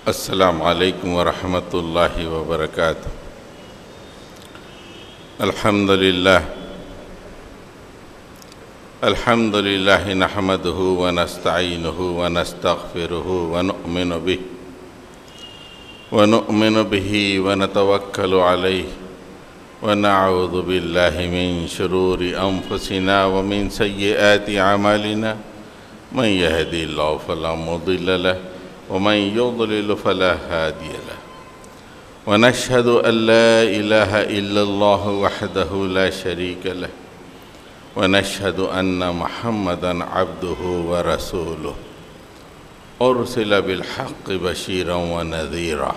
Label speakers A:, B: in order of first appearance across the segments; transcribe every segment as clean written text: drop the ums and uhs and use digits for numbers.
A: السلام علیکم ورحمۃ اللہ وبرکاتہ۔ الحمد للہ نحمدہ ونستعینہ ونستغفرہ ونؤمن بہ ونتوکل علیہ ونعوذ باللہ من شرور انفسنا ومن سیئات اعمالنا من یہدی اللہ فلا مضل لہ ومن يضلل فلا هادي له ونشهد أن لا إله إلا الله وحده لا شريك له ونشهد أن محمدًا عبده ورسوله أرسل بالحق بشيرا ونذيرا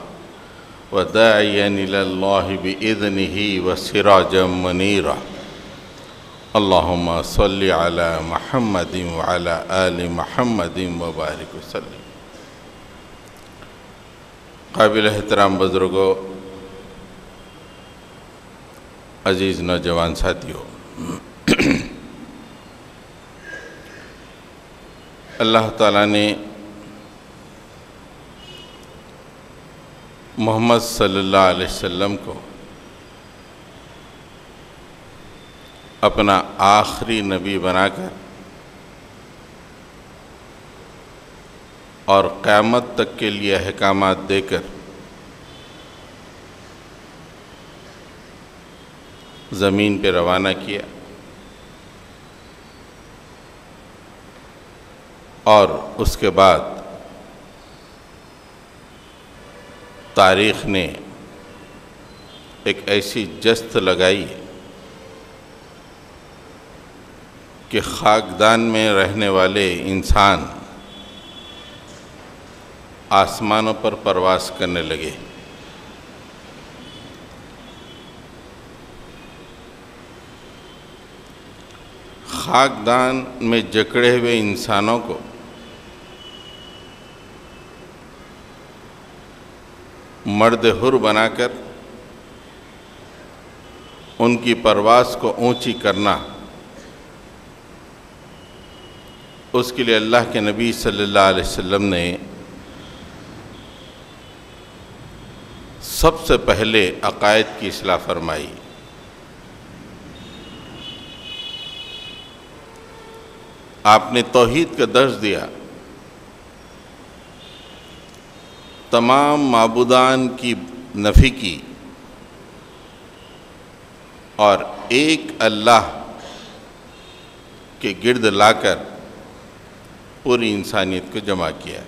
A: وداعيا إلى الله بإذنه وسراجا منيرا اللهم صل على محمد وعلى آل محمد وبارك وسلم۔ قابل احترام بزرگوں، عزیز نوجوان ساتھیوں، اللہ تعالیٰ نے محمد صلی اللہ علیہ وسلم کو اپنا آخری نبی بنا کر اور قیامت تک کے لیے احکامات دے کر زمین پہ روانہ کیا، اور اس کے بعد تاریخ نے ایک ایسی جست لگائی کہ خاکدان میں رہنے والے انسان آسمانوں پر پرواز کرنے لگے۔ خاکدان میں جکڑے ہوئے انسانوں کو مرد حر بنا کر ان کی پرواز کو اونچی کرنا، اس کے لیے اللہ کے نبی صلی اللہ علیہ وسلم نے سب سے پہلے عقائد کی اصلاح فرمائی۔ آپ نے توحید کا درس دیا، تمام معبودان کی نفی کی اور ایک اللہ کے گرد لا کر پوری انسانیت کو جمع کیا۔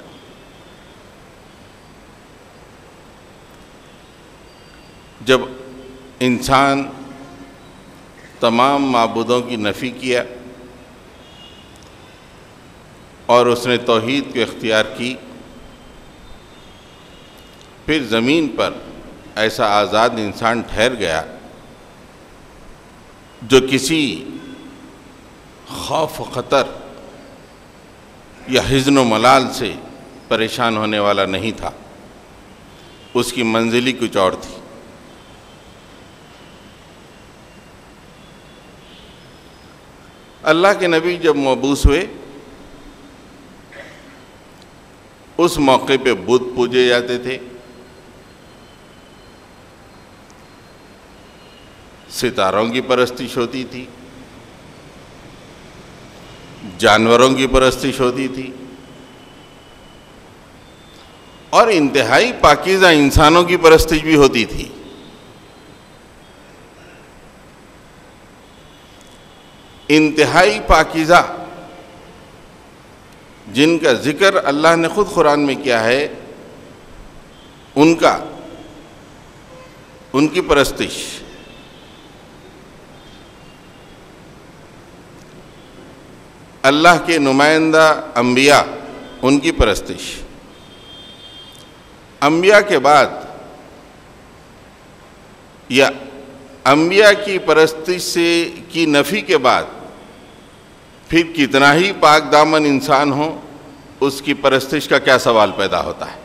A: جب انسان تمام معبودوں کی نفی کیا اور اس نے توحید کو اختیار کی، پھر زمین پر ایسا آزاد انسان ٹھہر گیا جو کسی خوف و خطر یا حزن و ملال سے پریشان ہونے والا نہیں تھا، اس کی منزل ہی کچھ اور تھی۔ اللہ کے نبی جب مبعوث ہوئے، اس موقع پہ بت پوجے جاتے تھے، ستاروں کی پرستش ہوتی تھی، جانوروں کی پرستش ہوتی تھی، اور انتہائی پاکیزہ انسانوں کی پرستش بھی ہوتی تھی۔ انتہائی پاکیزہ جن کا ذکر اللہ نے خود قرآن میں کیا ہے، ان کی پرستش، اللہ کے نمائندہ انبیاء، ان کی پرستش، انبیاء کے بعد یا انبیاء کی پرستش کی نفی کے بعد پھر کتنا ہی پاک دامن انسان ہو، اس کی پرستش کا کیا سوال پیدا ہوتا ہے؟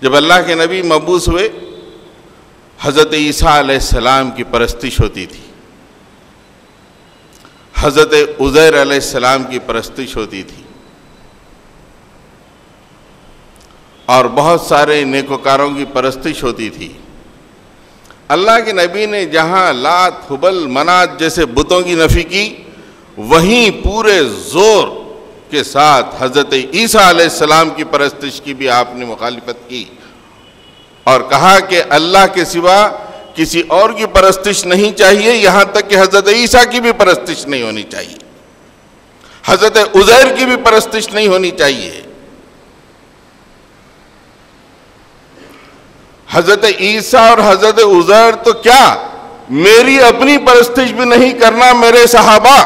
A: جب اللہ کے نبی مبعوث ہوئے، حضرت عیسیٰ علیہ السلام کی پرستش ہوتی تھی، حضرت عزیر علیہ السلام کی پرستش ہوتی تھی، اور بہت سارے نیکوکاروں کی پرستش ہوتی تھی۔ اللہ کے نبی نے جہاں لات، حبل، منات جیسے بتوں کی نفی کی، وہیں پورے زور کے ساتھ حضرت عیسیٰ علیہ السلام کی پرستش کی بھی آپ نے مخالفت کی، اور کہا کہ اللہ کے سوا کسی اور کی پرستش نہیں چاہیے، یہاں تک کہ حضرت عیسیٰ کی بھی پرستش نہیں ہونی چاہیے، حضرت عزیر کی بھی پرستش نہیں ہونی چاہیے۔ حضرت عیسیٰ اور حضرت عزیر تو کیا، میری اپنی پرستش بھی نہیں کرنا میرے صحابہ۔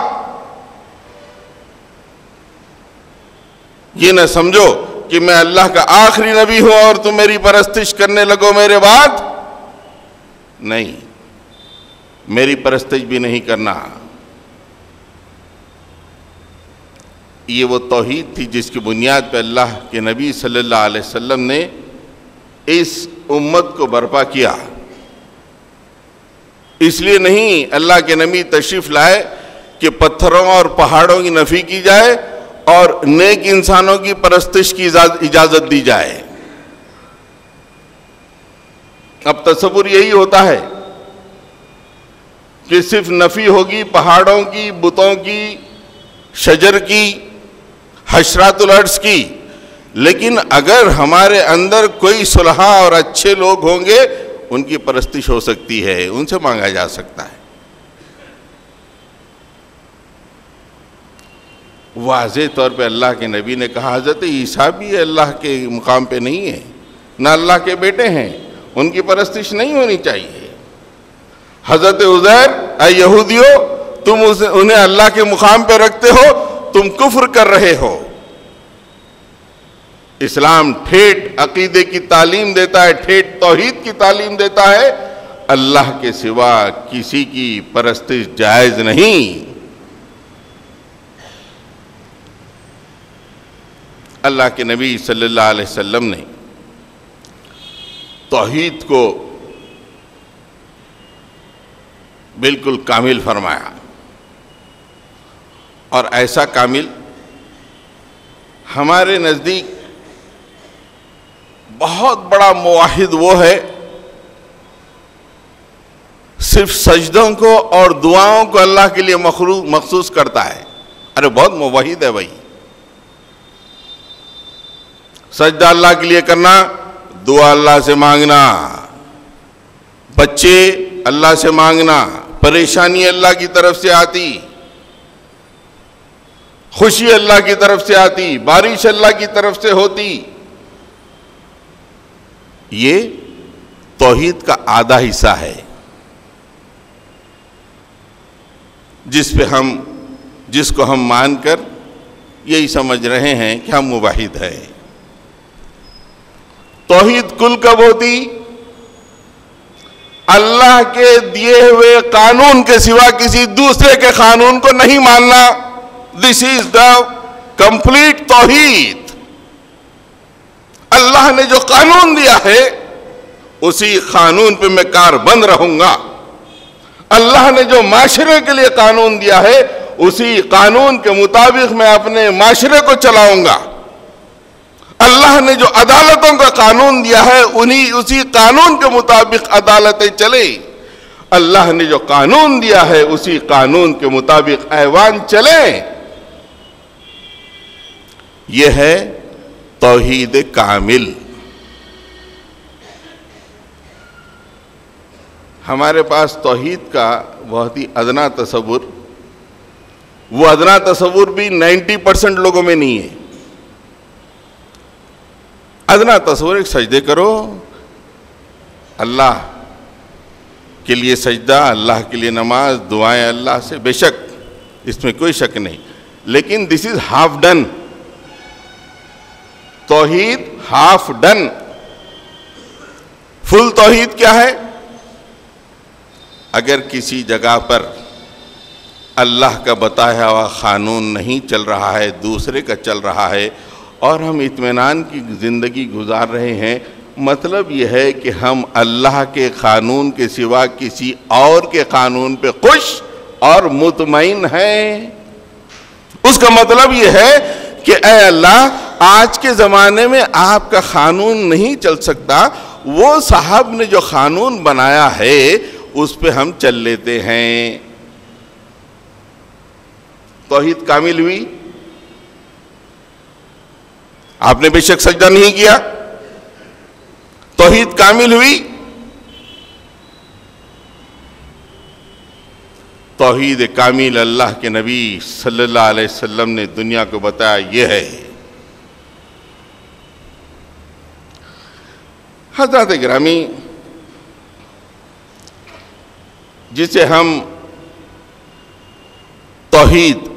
A: یہ نہ سمجھو کہ میں اللہ کا آخری نبی ہوں اور تم میری پرستش کرنے لگو میرے بعد، نہیں، میری پرستش بھی نہیں کرنا۔ یہ وہ توحید تھی جس کی بنیاد پہ اللہ کے نبی صلی اللہ علیہ وسلم نے اس امت کو برپا کیا۔ اس لیے نہیں اللہ کے نبی تشریف لائے کہ پتھروں اور پہاڑوں کی نفی کی جائے اور نیک انسانوں کی پرستش کی اجازت دی جائے۔ اب تصور یہی ہوتا ہے کہ صرف نفی ہوگی پہاڑوں کی، بتوں کی، شجر کی، حشرات الارض کی، لیکن اگر ہمارے اندر کوئی صلحاء اور اچھے لوگ ہوں گے ان کی پرستش ہو سکتی ہے، ان سے مانگا جا سکتا ہے۔ واضح طور پہ اللہ کے نبی نے کہا حضرت عیسیٰ بھی اللہ کے مقام پہ نہیں ہے، نہ اللہ کے بیٹے ہیں، ان کی پرستش نہیں ہونی چاہیے۔ حضرت عزیر، اے یہودیو، تم انہیں اللہ کے مقام پہ رکھتے ہو، تم کفر کر رہے ہو۔ اسلام ٹھیٹ عقیدے کی تعلیم دیتا ہے، ٹھیٹ توحید کی تعلیم دیتا ہے، اللہ کے سوا کسی کی پرستش جائز نہیں۔ اللہ کے نبی صلی اللہ علیہ وسلم نے توحید کو بالکل کامل فرمایا، اور ایسا کامل ہمارے نزدیک بہت بڑا موحد وہ ہے صرف سجدوں کو اور دعاؤں کو اللہ کے لیے مخصوص کرتا ہے۔ ارے بہت موحد ہے بھائی، سجدہ اللہ کے لیے کرنا، دعا اللہ سے مانگنا، بچے اللہ سے مانگنا، پریشانی اللہ کی طرف سے آتی، خوشی اللہ کی طرف سے آتی، بارش اللہ کی طرف سے ہوتی۔ یہ توحید کا آدھا حصہ ہے جس کو ہم مان کر یہی سمجھ رہے ہیں کہ ہم موحد ہیں۔ توحید کل کب ہوتی؟ اللہ کے دیے ہوئے قانون کے سوا کسی دوسرے کے قانون کو نہیں ماننا۔ دس از دا کمپلیٹ توحید۔ اللہ نے جو قانون دیا ہے اسی قانون پہ میں کاربند رہوں گا۔ اللہ نے جو معاشرے کے لیے قانون دیا ہے اسی قانون کے مطابق میں اپنے معاشرے کو چلاؤں گا۔ اللہ نے جو عدالتوں کا قانون دیا ہے اسی قانون کے مطابق عدالتیں چلیں۔ اللہ نے جو قانون دیا ہے اسی قانون کے مطابق ایوان چلیں۔ یہ ہے توحید کامل۔ ہمارے پاس توحید کا بہت ہی ادنا تصور، وہ ادنا تصور بھی 90% لوگوں میں نہیں ہے۔ ادنا تصور ایک سجدے کرو، اللہ کے لیے سجدہ، اللہ کے لیے نماز، دعائیں اللہ سے، بے شک اس میں کوئی شک نہیں، لیکن دس از ہاف ڈن۔ توحید ہاف ڈن۔ فل توحید کیا ہے؟ اگر کسی جگہ پر اللہ کا بتایا ہوا قانون نہیں چل رہا ہے، دوسرے کا چل رہا ہے، اور ہم اطمینان کی زندگی گزار رہے ہیں، مطلب یہ ہے کہ ہم اللہ کے قانون کے سوا کسی اور کے قانون پہ خوش اور مطمئن ہیں۔ اس کا مطلب یہ ہے کہ اے اللہ، آج کے زمانے میں آپ کا قانون نہیں چل سکتا، وہ صاحب نے جو قانون بنایا ہے اس پہ ہم چل لیتے ہیں۔ توحید کامل ہوئی؟ آپ نے بے شک سجدہ نہیں کیا، توحید کامل ہوئی؟ توحید کامل اللہ کے نبی صلی اللہ علیہ وسلم نے دنیا کو بتایا، یہ ہے۔ حضرات گرامی، جسے ہم توحید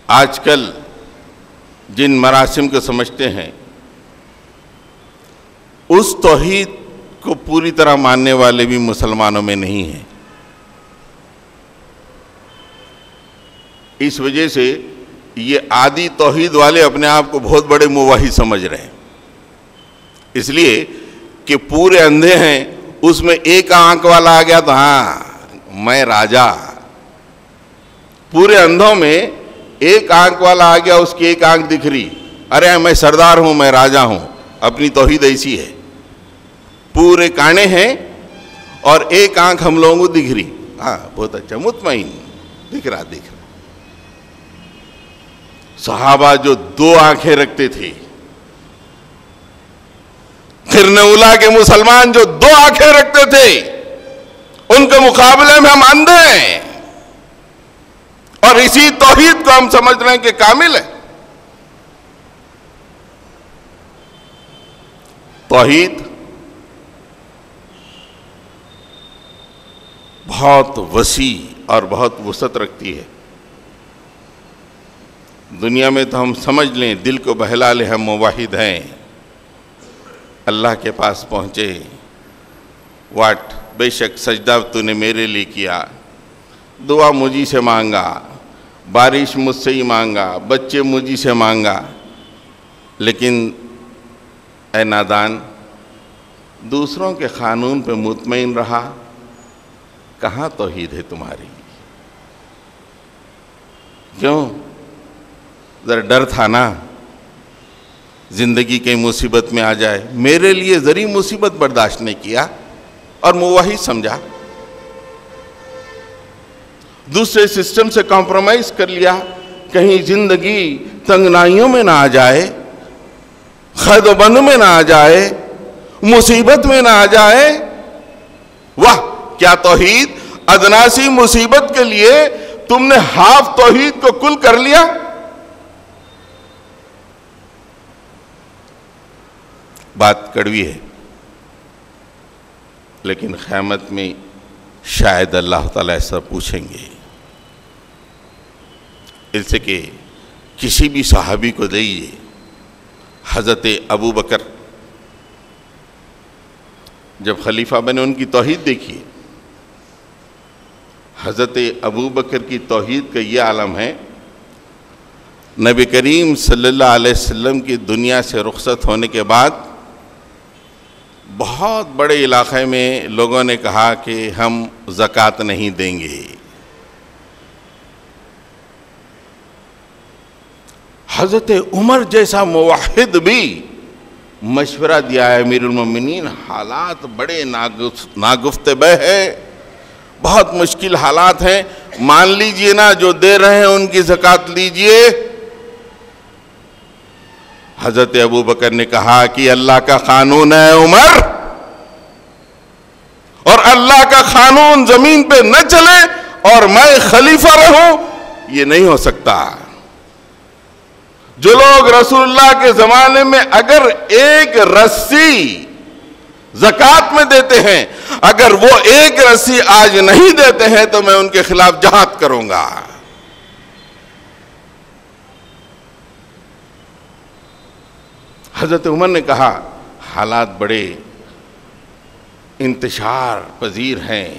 A: آج کل جن مراسم کو سمجھتے ہیں، اس توحید کو پوری طرح ماننے والے بھی مسلمانوں میں نہیں ہیں۔ اس وجہ سے یہ عادی توحید والے اپنے آپ کو بہت بڑے موحد سمجھ رہے ہیں، اس لیے کہ پورے اندھے ہیں، اس میں ایک آنکھ والا آ گیا تو ہاں میں راجا۔ پورے اندھوں میں ایک آنکھ والا آ گیا، اس کی ایک آنکھ دکھ رہی، ارے میں سردار ہوں، میں راجا ہوں۔ اپنی توحید ایسی ہے، پورے کانے ہیں اور ایک آنکھ ہم لوگوں کو دکھ رہی، ہاں بہت اچھا، مطمئن، دکھ رہا۔ صحابہ جو دو آنکھیں رکھتے تھے، قرن اولیٰ کے مسلمان جو دو آنکھیں رکھتے تھے، ان کے مقابلے میں ہم اندھے ہیں، اور اسی توحید کو ہم سمجھ رہے ہیں کہ کامل ہے۔ توحید بہت وسیع اور بہت وسعت رکھتی ہے۔ دنیا میں تو ہم سمجھ لیں، دل کو بہلا لیں ہم موحد ہیں، اللہ کے پاس پہنچے، واٹ بے شک سجدہ تو نے میرے لیے کیا، دعا مجھی سے مانگا، بارش مجھ سے ہی مانگا، بچے مجھی سے مانگا، لیکن اے نادان، دوسروں کے قانون پہ مطمئن رہا، کہاں توحید ہے تمہاری؟ کیوں؟ ذرا ڈر تھا نا زندگی کے مصیبت میں آ جائے، میرے لیے ذری مصیبت برداشت نہیں کیا اور موحد سمجھا، دوسرے سسٹم سے کمپرومائز کر لیا، کہیں زندگی تنگنائیوں میں نہ آ جائے، خید و بند میں نہ آ جائے، مصیبت میں نہ آ جائے۔ واہ کیا توحید! ادنا سی مصیبت کے لیے تم نے ہاف توحید کو کل کر لیا۔ بات کڑوی ہے، لیکن قیامت میں شاید اللہ تعالیٰ ایسا پوچھیں گے، اس سے کہ کسی بھی صحابی کو دیئے، حضرت ابو بکر جب خلیفہ بنے ان کی توحید دیکھیے، حضرت ابو بکر کی توحید کا یہ عالم ہے، نبی کریم صلی اللہ علیہ وسلم کی دنیا سے رخصت ہونے کے بعد بہت بڑے علاقے میں لوگوں نے کہا کہ ہم زکوٰۃ نہیں دیں گے۔ حضرت عمر جیسا موحد بھی مشورہ دیا ہے، امیر المومنین حالات بڑے ناگفتبہ ہے، بہت مشکل حالات ہیں، مان لیجئے نا جو دے رہے ہیں ان کی زکوٰۃ لیجئے۔ حضرت ابو بکر نے کہا کہ اللہ کا قانون ہے عمر، اور اللہ کا قانون زمین پہ نہ چلے اور میں خلیفہ رہوں، یہ نہیں ہو سکتا۔ جو لوگ رسول اللہ کے زمانے میں اگر ایک رسی زکوٰۃ میں دیتے ہیں، اگر وہ ایک رسی آج نہیں دیتے ہیں تو میں ان کے خلاف جہاد کروں گا۔ حضرت عمر نے کہا حالات بڑے انتشار پذیر ہیں،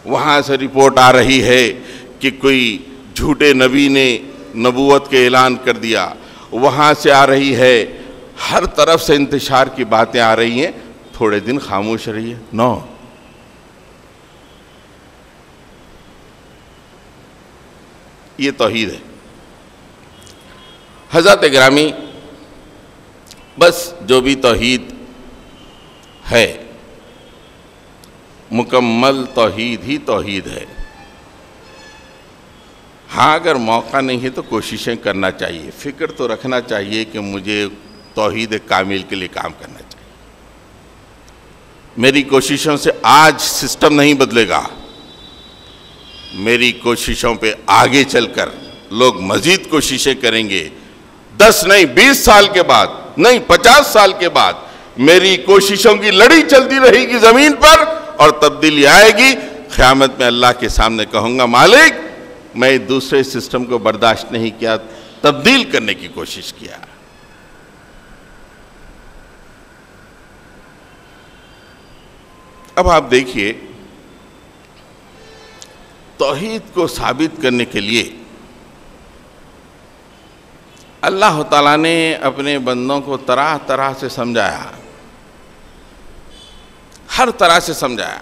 A: وہاں سے رپورٹ آ رہی ہے کہ کوئی جھوٹے نبی نے نبوت کے اعلان کر دیا، وہاں سے آ رہی ہے، ہر طرف سے انتشار کی باتیں آ رہی ہیں، تھوڑے دن خاموش رہیے۔ نو، یہ توحید ہے۔ حضرات گرامی، بس جو بھی توحید ہے مکمل توحید ہی توحید ہے. ہاں اگر موقع نہیں ہے تو کوششیں کرنا چاہیے، فکر تو رکھنا چاہیے کہ مجھے توحید کامل کے لیے کام کرنا چاہیے. میری کوششوں سے آج سسٹم نہیں بدلے گا، میری کوششوں پہ آگے چل کر لوگ مزید کوششیں کریں گے. 10 نہیں 20 سال کے بعد نہیں 50 سال کے بعد میری کوششوں کی لڑی چلتی رہے گی زمین پر اور تبدیلی آئے گی. قیامت میں اللہ کے سامنے کہوں گا مالک میں دوسرے سسٹم کو برداشت نہیں کیا، تبدیل کرنے کی کوشش کیا. اب آپ دیکھیے، توحید کو ثابت کرنے کے لیے اللہ تعالیٰ نے اپنے بندوں کو طرح طرح سے سمجھایا، ہر طرح سے سمجھایا.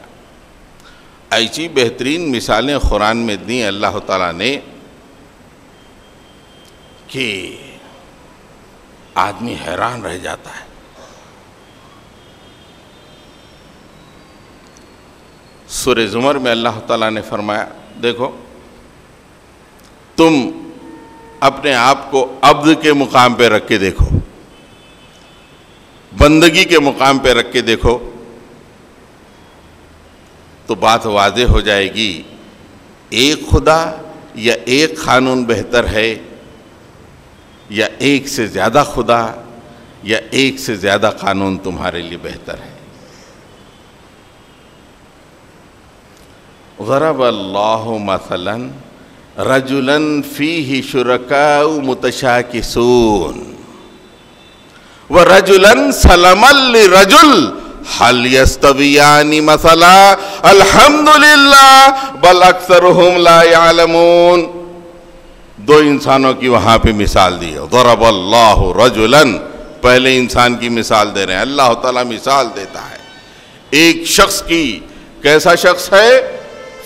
A: ایسی بہترین مثالیں قرآن میں دیں اللہ تعالیٰ نے کہ آدمی حیران رہ جاتا ہے. سورہ زمر میں اللہ تعالیٰ نے فرمایا، دیکھو تم اپنے آپ کو عبد کے مقام پہ رکھ کے دیکھو، بندگی کے مقام پہ رکھ کے دیکھو تو بات واضح ہو جائے گی. ایک خدا یا ایک قانون بہتر ہے، یا ایک سے زیادہ خدا یا ایک سے زیادہ قانون تمہارے لیے بہتر ہے. ضرب اللہ مثلا رجلا فیہ شرکاء متشاکسون ورجلا سلما لرجل حل یستویان مثلا الحمدللہ بل اکثرهم لا يعلمون. 2 انسانوں کی وہاں پہ مثال دی ہے. ضرب اللہ رجلا، پہلے انسان کی مثال دے رہے ہیں. اللہ تعالیٰ مثال دیتا ہے ایک شخص کی. کیسا شخص ہے؟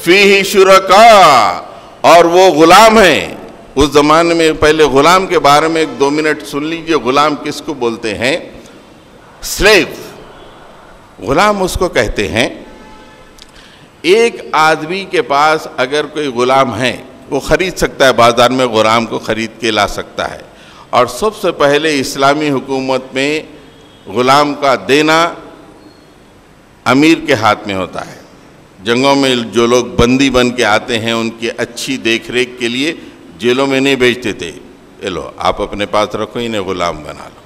A: فیہ شرکاء، اور وہ غلام ہیں. اس زمانے میں پہلے غلام کے بارے میں 1-2 منٹ سن لیجئے. غلام کس کو بولتے ہیں؟ سلیو. غلام اس کو کہتے ہیں. ایک آدمی کے پاس اگر کوئی غلام ہے وہ خرید سکتا ہے، بازار میں غلام کو خرید کے لا سکتا ہے. اور سب سے پہلے اسلامی حکومت میں غلام کا دینا امیر کے ہاتھ میں ہوتا ہے. جنگوں میں جو لوگ بندی بن کے آتے ہیں ان کی اچھی دیکھ ریکھ کے لیے جیلوں میں نہیں بھیجتے تھے. لو آپ اپنے پاس رکھو، انہیں غلام بنا لو.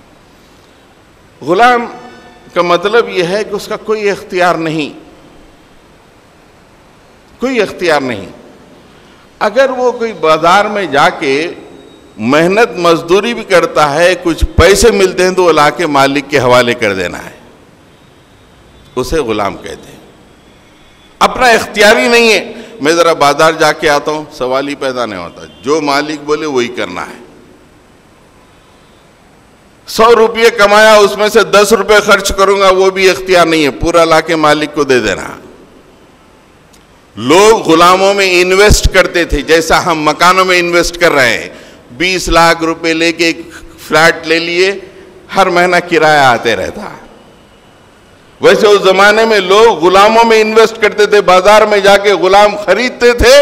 A: غلام کا مطلب یہ ہے کہ اس کا کوئی اختیار نہیں، کوئی اختیار نہیں. اگر وہ کوئی بازار میں جا کے محنت مزدوری بھی کرتا ہے، کچھ پیسے ملتے ہیں تو وہ لا کے مالک کے حوالے کر دینا ہے، اسے غلام کہتے ہیں. اپنا اختیاری نہیں ہے. میں ذرا بازار جا کے آتا ہوں، سوال ہی پیدا نہیں ہوتا. جو مالک بولے وہی کرنا ہے. 100 روپے کمایا، اس میں سے 10 روپے خرچ کروں گا، وہ بھی اختیار نہیں ہے. پورا لا کے مالک کو دے دینا. لوگ غلاموں میں انویسٹ کرتے تھے جیسا ہم مکانوں میں انویسٹ کر رہے ہیں. 20 لاکھ روپے لے کے ایک فلیٹ لے لیے، ہر مہینہ کرایہ آتے رہتا ہے. ویسے اس زمانے میں لوگ غلاموں میں انویسٹ کرتے تھے، بازار میں جا کے غلام خریدتے تھے،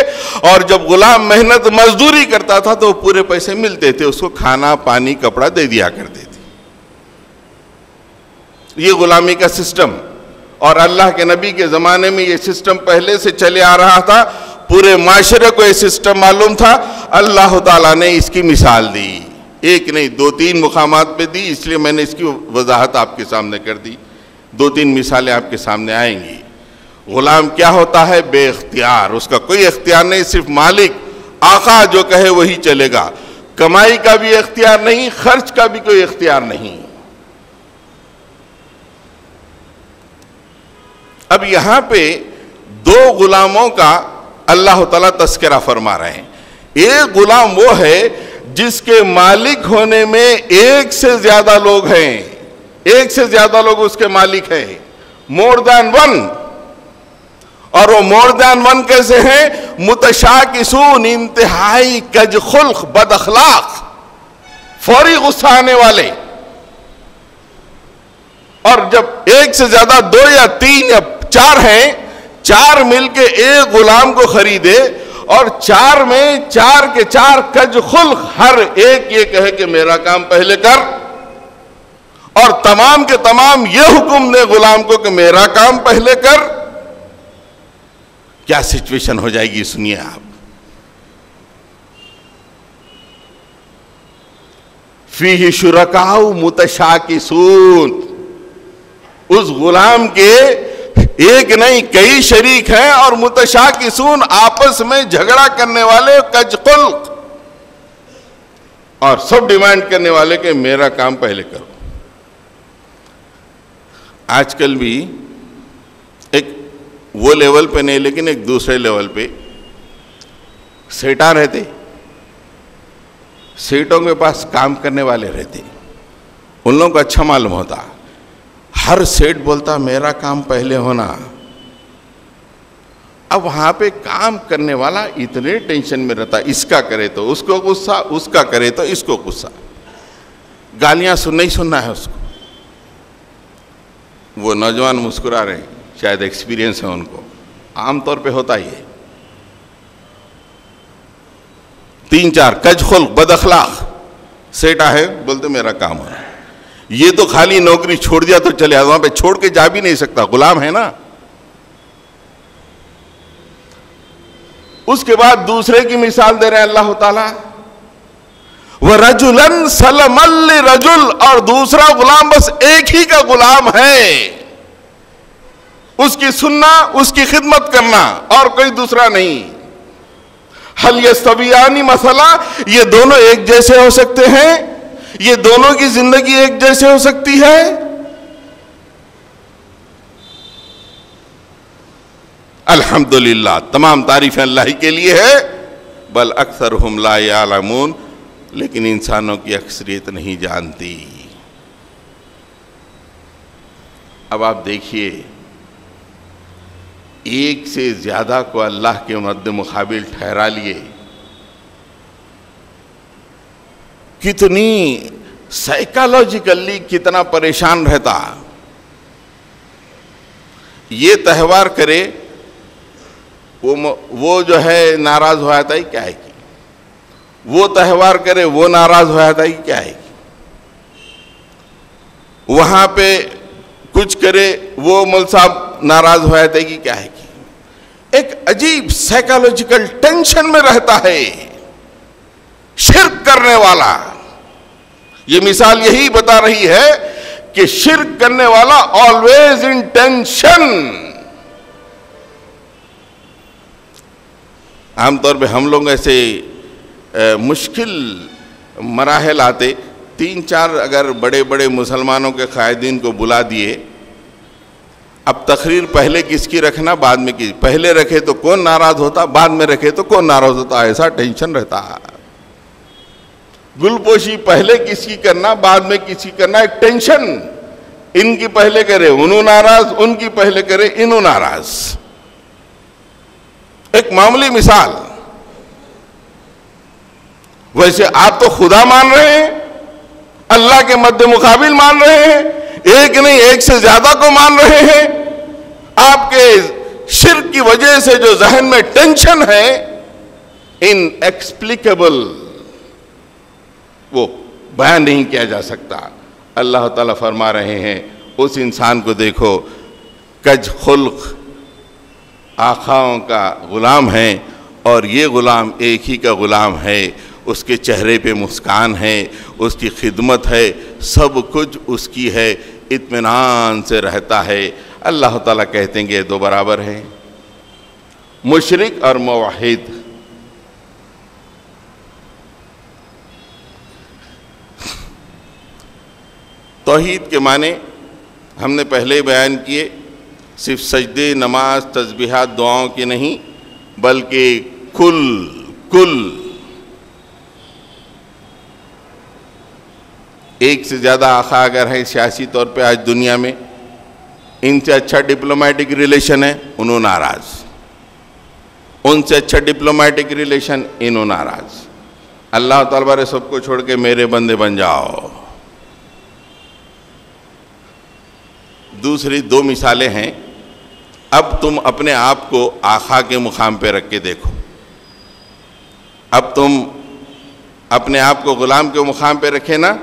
A: اور جب غلام محنت مزدوری کرتا تھا تو پورے پیسے ملتے تھے، اس کو کھانا پانی کپڑا دے دیا کرتے تھے. یہ غلامی کا سسٹم. اور اللہ کے نبی کے زمانے میں یہ سسٹم پہلے سے چلے آ رہا تھا. پورے معاشرے کو یہ سسٹم معلوم تھا. اللہ تعالیٰ نے اس کی مثال دی. ایک نہیں 2-3 مقامات پہ دی، اس لیے میں نے اس کی وضاحت آپ کے سامنے کر دی. 2-3 مثالیں آپ کے سامنے آئیں گی. غلام کیا ہوتا ہے؟ بے اختیار. اس کا کوئی اختیار نہیں، صرف مالک آقا جو کہے وہی چلے گا. کمائی کا بھی اختیار نہیں، خرچ کا بھی کوئی اختیار نہیں. اب یہاں پہ 2 غلاموں کا اللہ تعالیٰ تذکرہ فرما رہے ہیں. ایک غلام وہ ہے جس کے مالک ہونے میں ایک سے زیادہ لوگ ہیں، ایک سے زیادہ لوگ اس کے مالک ہیں. مور دین 1. اور وہ مور دین 1 کیسے ہیں؟ متشاکسون، انتہائی کج خلق، بد اخلاق. فوری غصہ آنے والے. اور جب ایک سے زیادہ 2 یا 3 یا 4 ہیں, 4 مل کے ایک غلام کو خریدے اور 4 میں 4 کے 4 کج خلق, ہر ایک یہ کہے کہ میرا کام پہلے کر, اور تمام کے تمام یہ حکم دے غلام کو کہ میرا کام پہلے کر, کیا سچویشن ہو جائے گی سنیے آپ. فیہ شرکاء متشاکسون, اس غلام کے ایک نہیں کئی شریک ہیں اور متشاکسون آپس میں جھگڑا کرنے والے, کج خلق, اور سب ڈیمانڈ کرنے والے کہ میرا کام پہلے کرو. آج کل بھی ایک وہ لیول پہ نہیں لیکن ایک دوسرے لیول پہ سیٹاں رہتے, سیٹوں کے پاس کام کرنے والے رہتے, ان لوگوں کو اچھا معلوم ہوتا, ہر سیٹ بولتا میرا کام پہلے ہونا. اب وہاں پہ کام کرنے والا اتنے ٹینشن میں رہتا, اس کا کرے تو اس کو غصہ, اس کا کرے تو اس کو غصہ, گالیاں سننا ہی سننا ہے اس کو. وہ نوجوان مسکرا رہے ہیں, شاید ایکسپیرینس ہے ان کو, عام طور پہ ہوتا ہی ہے. 3-4 کج خلق بد اخلاق سیٹا ہے, بولتے میرا کام ہو رہا ہے. یہ تو خالی نوکری چھوڑ دیا تو چلے آ, وہاں پہ چھوڑ کے جا بھی نہیں سکتا, غلام ہے نا. اس کے بعد دوسرے کی مثال دے رہے ہیں اللہ تعالیٰ, وَرَجُلًا سَلَمًا لِرَجُلٍ, اور دوسرا غلام بس ایک ہی کا غلام ہے, اس کی سننا, اس کی خدمت کرنا, اور کوئی دوسرا نہیں. هَلْ يَسْتَوِيَانِ مَثَلًا, یہ دونوں ایک جیسے ہو سکتے ہیں, یہ دونوں کی زندگی ایک جیسے ہو سکتی ہے؟ الحمدللہ, تمام تعریفیں اللہ ہی کے لیے ہے. بل اکثرہم لا یعلمون, لیکن انسانوں کی اکثریت نہیں جانتی. اب آپ دیکھیے, ایک سے زیادہ کو اللہ کے مد مقابل ٹھہرا لیے, کتنی سائیکالوجیکلی کتنا پریشان رہتا. یہ تہوار کرے, وہ جو ہے ناراض ہو جاتا ہے, کیا ہے کہ وہ تہوار کرے وہ ناراض ہو جاتا ہے, کیا ہے کہ وہاں پہ کچھ کرے وہ مول صاحب ناراض ہو جاتا ہے کہ کیا ہے کہ ایک عجیب سائیکالوجیکل ٹینشن میں رہتا ہے شرک کرنے والا. یہ مثال یہی بتا رہی ہے کہ شرک کرنے والا آلویز ان ٹینشن. عام طور پہ ہم لوگ ایسے مشکل مراحل آتے, 3-4 اگر بڑے بڑے مسلمانوں کے قائدین کو بلا دیے, اب تقریر پہلے کس کی رکھنا بعد میں کی, پہلے رکھے تو کون ناراض ہوتا, بعد میں رکھے تو کون ناراض ہوتا, ایسا ٹینشن رہتا. گل پوشی پہلے کس کی کرنا بعد میں کس کی کرنا, ایک ٹینشن. ان کی پہلے کرے انہوں ناراض, ان کی پہلے کرے انہوں ناراض. ایک معمولی مثال, ویسے آپ تو خدا مان رہے ہیں, اللہ کے مد مقابل مان رہے ہیں, ایک نہیں ایک سے زیادہ کو مان رہے ہیں. آپ کے شرک کی وجہ سے جو ذہن میں ٹینشن ہے ان ایکسپلیکیبل, وہ بیان نہیں کیا جا سکتا. اللہ تعالیٰ فرما رہے ہیں اس انسان کو دیکھو, کج خلق آقاؤں کا غلام ہے, اور یہ غلام ایک ہی کا غلام ہے, اس کے چہرے پہ مسکان ہے, اس کی خدمت ہے, سب کچھ اس کی ہے, اطمینان سے رہتا ہے. اللہ تعالیٰ کہتے ہیں کہ یہ دو برابر ہیں, مشرک اور موحد. توحید کے معنی ہم نے پہلے بیان کیے, صرف سجدے, نماز, تسبیحات, دعاؤں کی نہیں, بلکہ کل ایک سے زیادہ آقا اگر ہے سیاسی طور پہ آج دنیا میں, ان سے اچھا ڈپلومیٹک ریلیشن ہے انہوں ناراض, ان سے اچھا ڈپلومیٹک ریلیشن انہوں ناراض. اللہ تعالیٰ نے سب کو چھوڑ کے میرے بندے بن جاؤ. دوسری دو مثالیں ہیں. اب تم اپنے آپ کو آقا کے مقام پہ رکھ کے دیکھو. اب تم اپنے آپ کو غلام کے مقام پہ رکھے نا,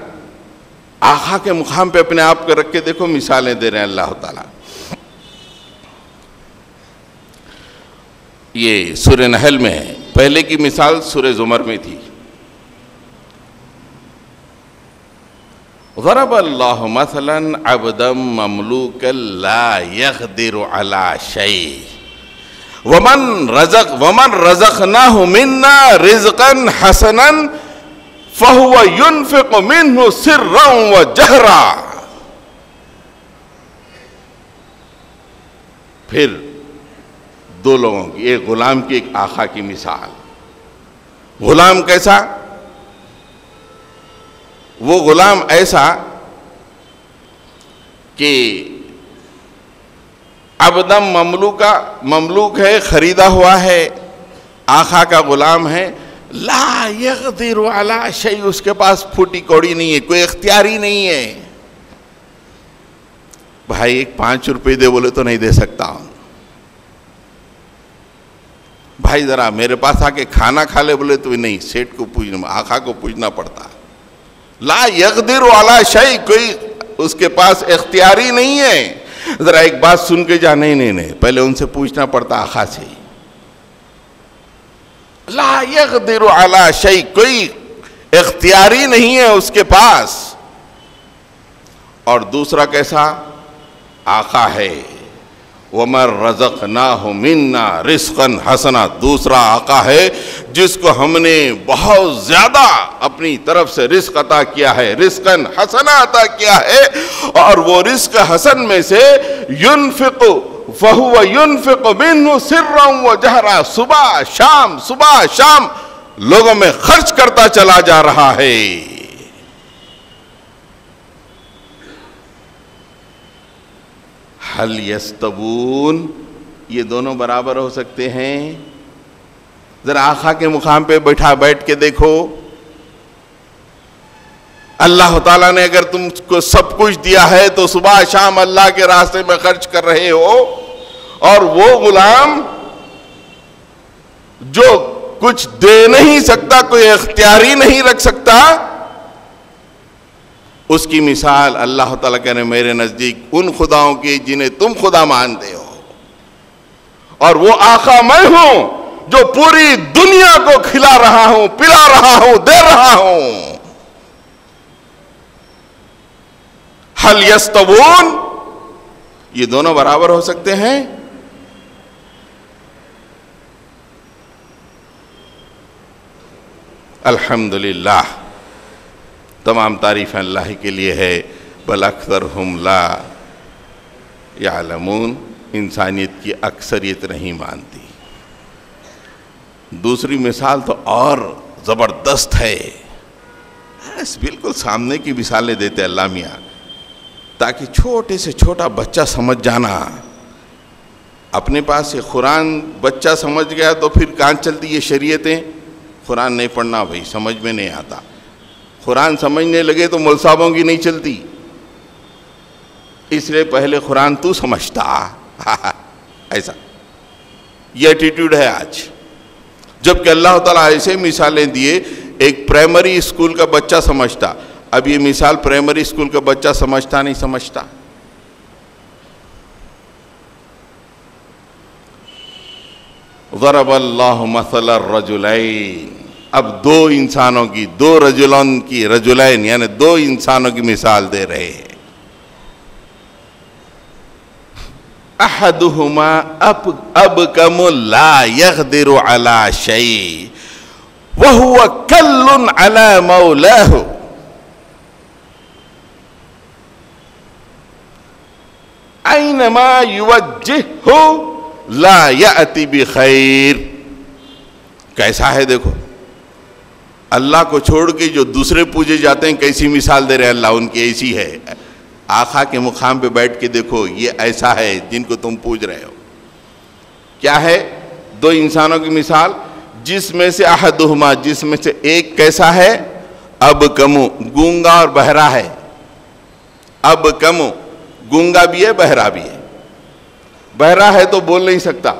A: آقا کے مقام پہ اپنے آپ کو رکھ کے دیکھو. مثالیں دے رہے ہیں اللہ تعالیٰ. یہ سورہ نحل میں ہے. پہلے کی مثال سورہ زمر میں تھی. ضرب اللہ مثلا عبدا مملوکا لا يقدر على شيء ومن رزقناه منا رزقا حسنا فهو ينفق منه سرا وجهرا. پھر دو لوگوں کی, ایک غلام کی ایک آقا کی مثال. غلام کیسا؟ وہ غلام ایسا کہ عبدم مملوک ہے, خریدا ہوا ہے, آقا کا غلام ہے. لا یقدر علی شیء, اس کے پاس پھوٹی کوڑی نہیں ہے, کوئی اختیاری نہیں ہے. بھائی ایک 5 روپے دے بولے تو نہیں دے سکتا ہوں. بھائی ذرا میرے پاس آ کے کھانا کھا لے بولے تو نہیں, سیٹ کو پوچھنا, آقا کو پوچھنا پڑتا. لا یقدر علی شیء, کوئی اس کے پاس اختیاری نہیں ہے. ذرا ایک بات سن کے جا, نہیں, پہلے ان سے پوچھنا پڑتا آقا سے. لا یقدر علی شیء, کوئی اختیاری نہیں ہے اس کے پاس. اور دوسرا کیسا؟ آقا ہے. وَمَن رَزَقْنَاهُ مِنَّا رِزْقًا حَسَنًا, دوسرا آقا ہے جس کو ہم نے بہت زیادہ اپنی طرف سے رزق عطا کیا ہے, رزقاً حسنا عطا کیا ہے. اور وہ رزق حسن میں سے ينفق فَهُوَ يُنفِقُ مِنْهُ سِرًّا وَجَهْرًا, صبح شام لوگوں میں خرچ کرتا چلا جا رہا ہے. حل یستوون, یہ دونوں برابر ہو سکتے ہیں؟ ذرا آقا کے مقام پہ بیٹھ کے دیکھو. اللہ تعالیٰ نے اگر تم کو سب کچھ دیا ہے تو صبح شام اللہ کے راستے میں خرچ کر رہے ہو, اور وہ غلام جو کچھ دے نہیں سکتا, کوئی اختیاری نہیں رکھ سکتا, اس کی مثال اللہ تعالیٰ کہہ رہے میرے نزدیک ان خداؤں کی جنہیں تم خدا مانتے ہو, اور وہ آقا میں ہوں جو پوری دنیا کو کھلا رہا ہوں, پلا رہا ہوں, دے رہا ہوں. حل یستوون, یہ دونوں برابر ہو سکتے ہیں؟ الحمدللہ, تمام تعریفیں اللہ ہی کے لیے ہے. بل اکثرہم لا یعلمون, انسانیت کی اکثریت نہیں مانتی. دوسری مثال تو اور زبردست ہے. بالکل سامنے کی مثالیں دیتے اللہ میاں, تاکہ چھوٹے سے چھوٹا بچہ سمجھ جانا. اپنے پاس یہ قرآن بچہ سمجھ گیا تو پھر کہاں چلتی یہ شریعتیں؟ قرآن نہیں پڑھنا بھائی, سمجھ میں نہیں آتا. قرآن سمجھنے لگے تو مول صاحبوں کی نہیں چلتی, اس لیے پہلے قرآن تو سمجھتا. ایسا یہ ایٹیٹیوڈ ہے آج. جبکہ اللہ تعالیٰ ایسے مثالیں دیے, ایک پرائمری اسکول کا بچہ سمجھتا, اب یہ مثال پرائمری اسکول کا بچہ سمجھتا نہیں سمجھتا. ضرب اللہ مثل الرجلین, اب دو انسانوں کی, رجلین یعنی دو انسانوں کی مثال دے رہے ہیں. احدہما ابکم لا یقدر علی شیء وہو کل علی مولاہ اینما یوجہہ لا یأتی بخیر. کیسا ہے دیکھو, اللہ کو چھوڑ کے جو دوسرے پوجے جاتے ہیں کیسی مثال دے رہے ہیں اللہ, ان کی ایسی ہے. آقا کے مقام پہ بیٹھ کے دیکھو, یہ ایسا ہے جن کو تم پوج رہے ہو. کیا ہے؟ دو انسانوں کی مثال, جس میں سے احدہما، جس میں سے ایک کیسا ہے؟ اب کمو، گونگا اور بہرا ہے. اب کمو، گونگا بھی ہے بہرا بھی ہے. بہرا ہے تو بول نہیں سکتا،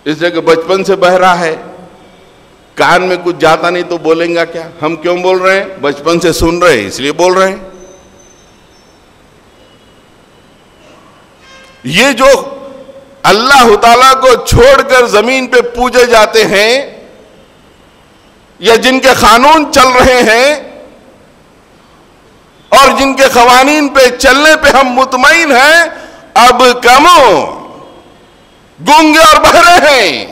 A: اس لیے کہ بچپن سے بہرا ہے، کان میں کچھ جاتا نہیں تو بولیں گا کیا؟ ہم کیوں بول رہے ہیں؟ بچپن سے سن رہے ہیں اس لیے بول رہے ہیں. یہ جو اللہ تعالیٰ کو چھوڑ کر زمین پہ پوجے جاتے ہیں یا جن کے قانون چل رہے ہیں اور جن کے قوانین پہ چلنے پہ ہم مطمئن ہیں، اب کمو، گونگے اور بہرے ہیں.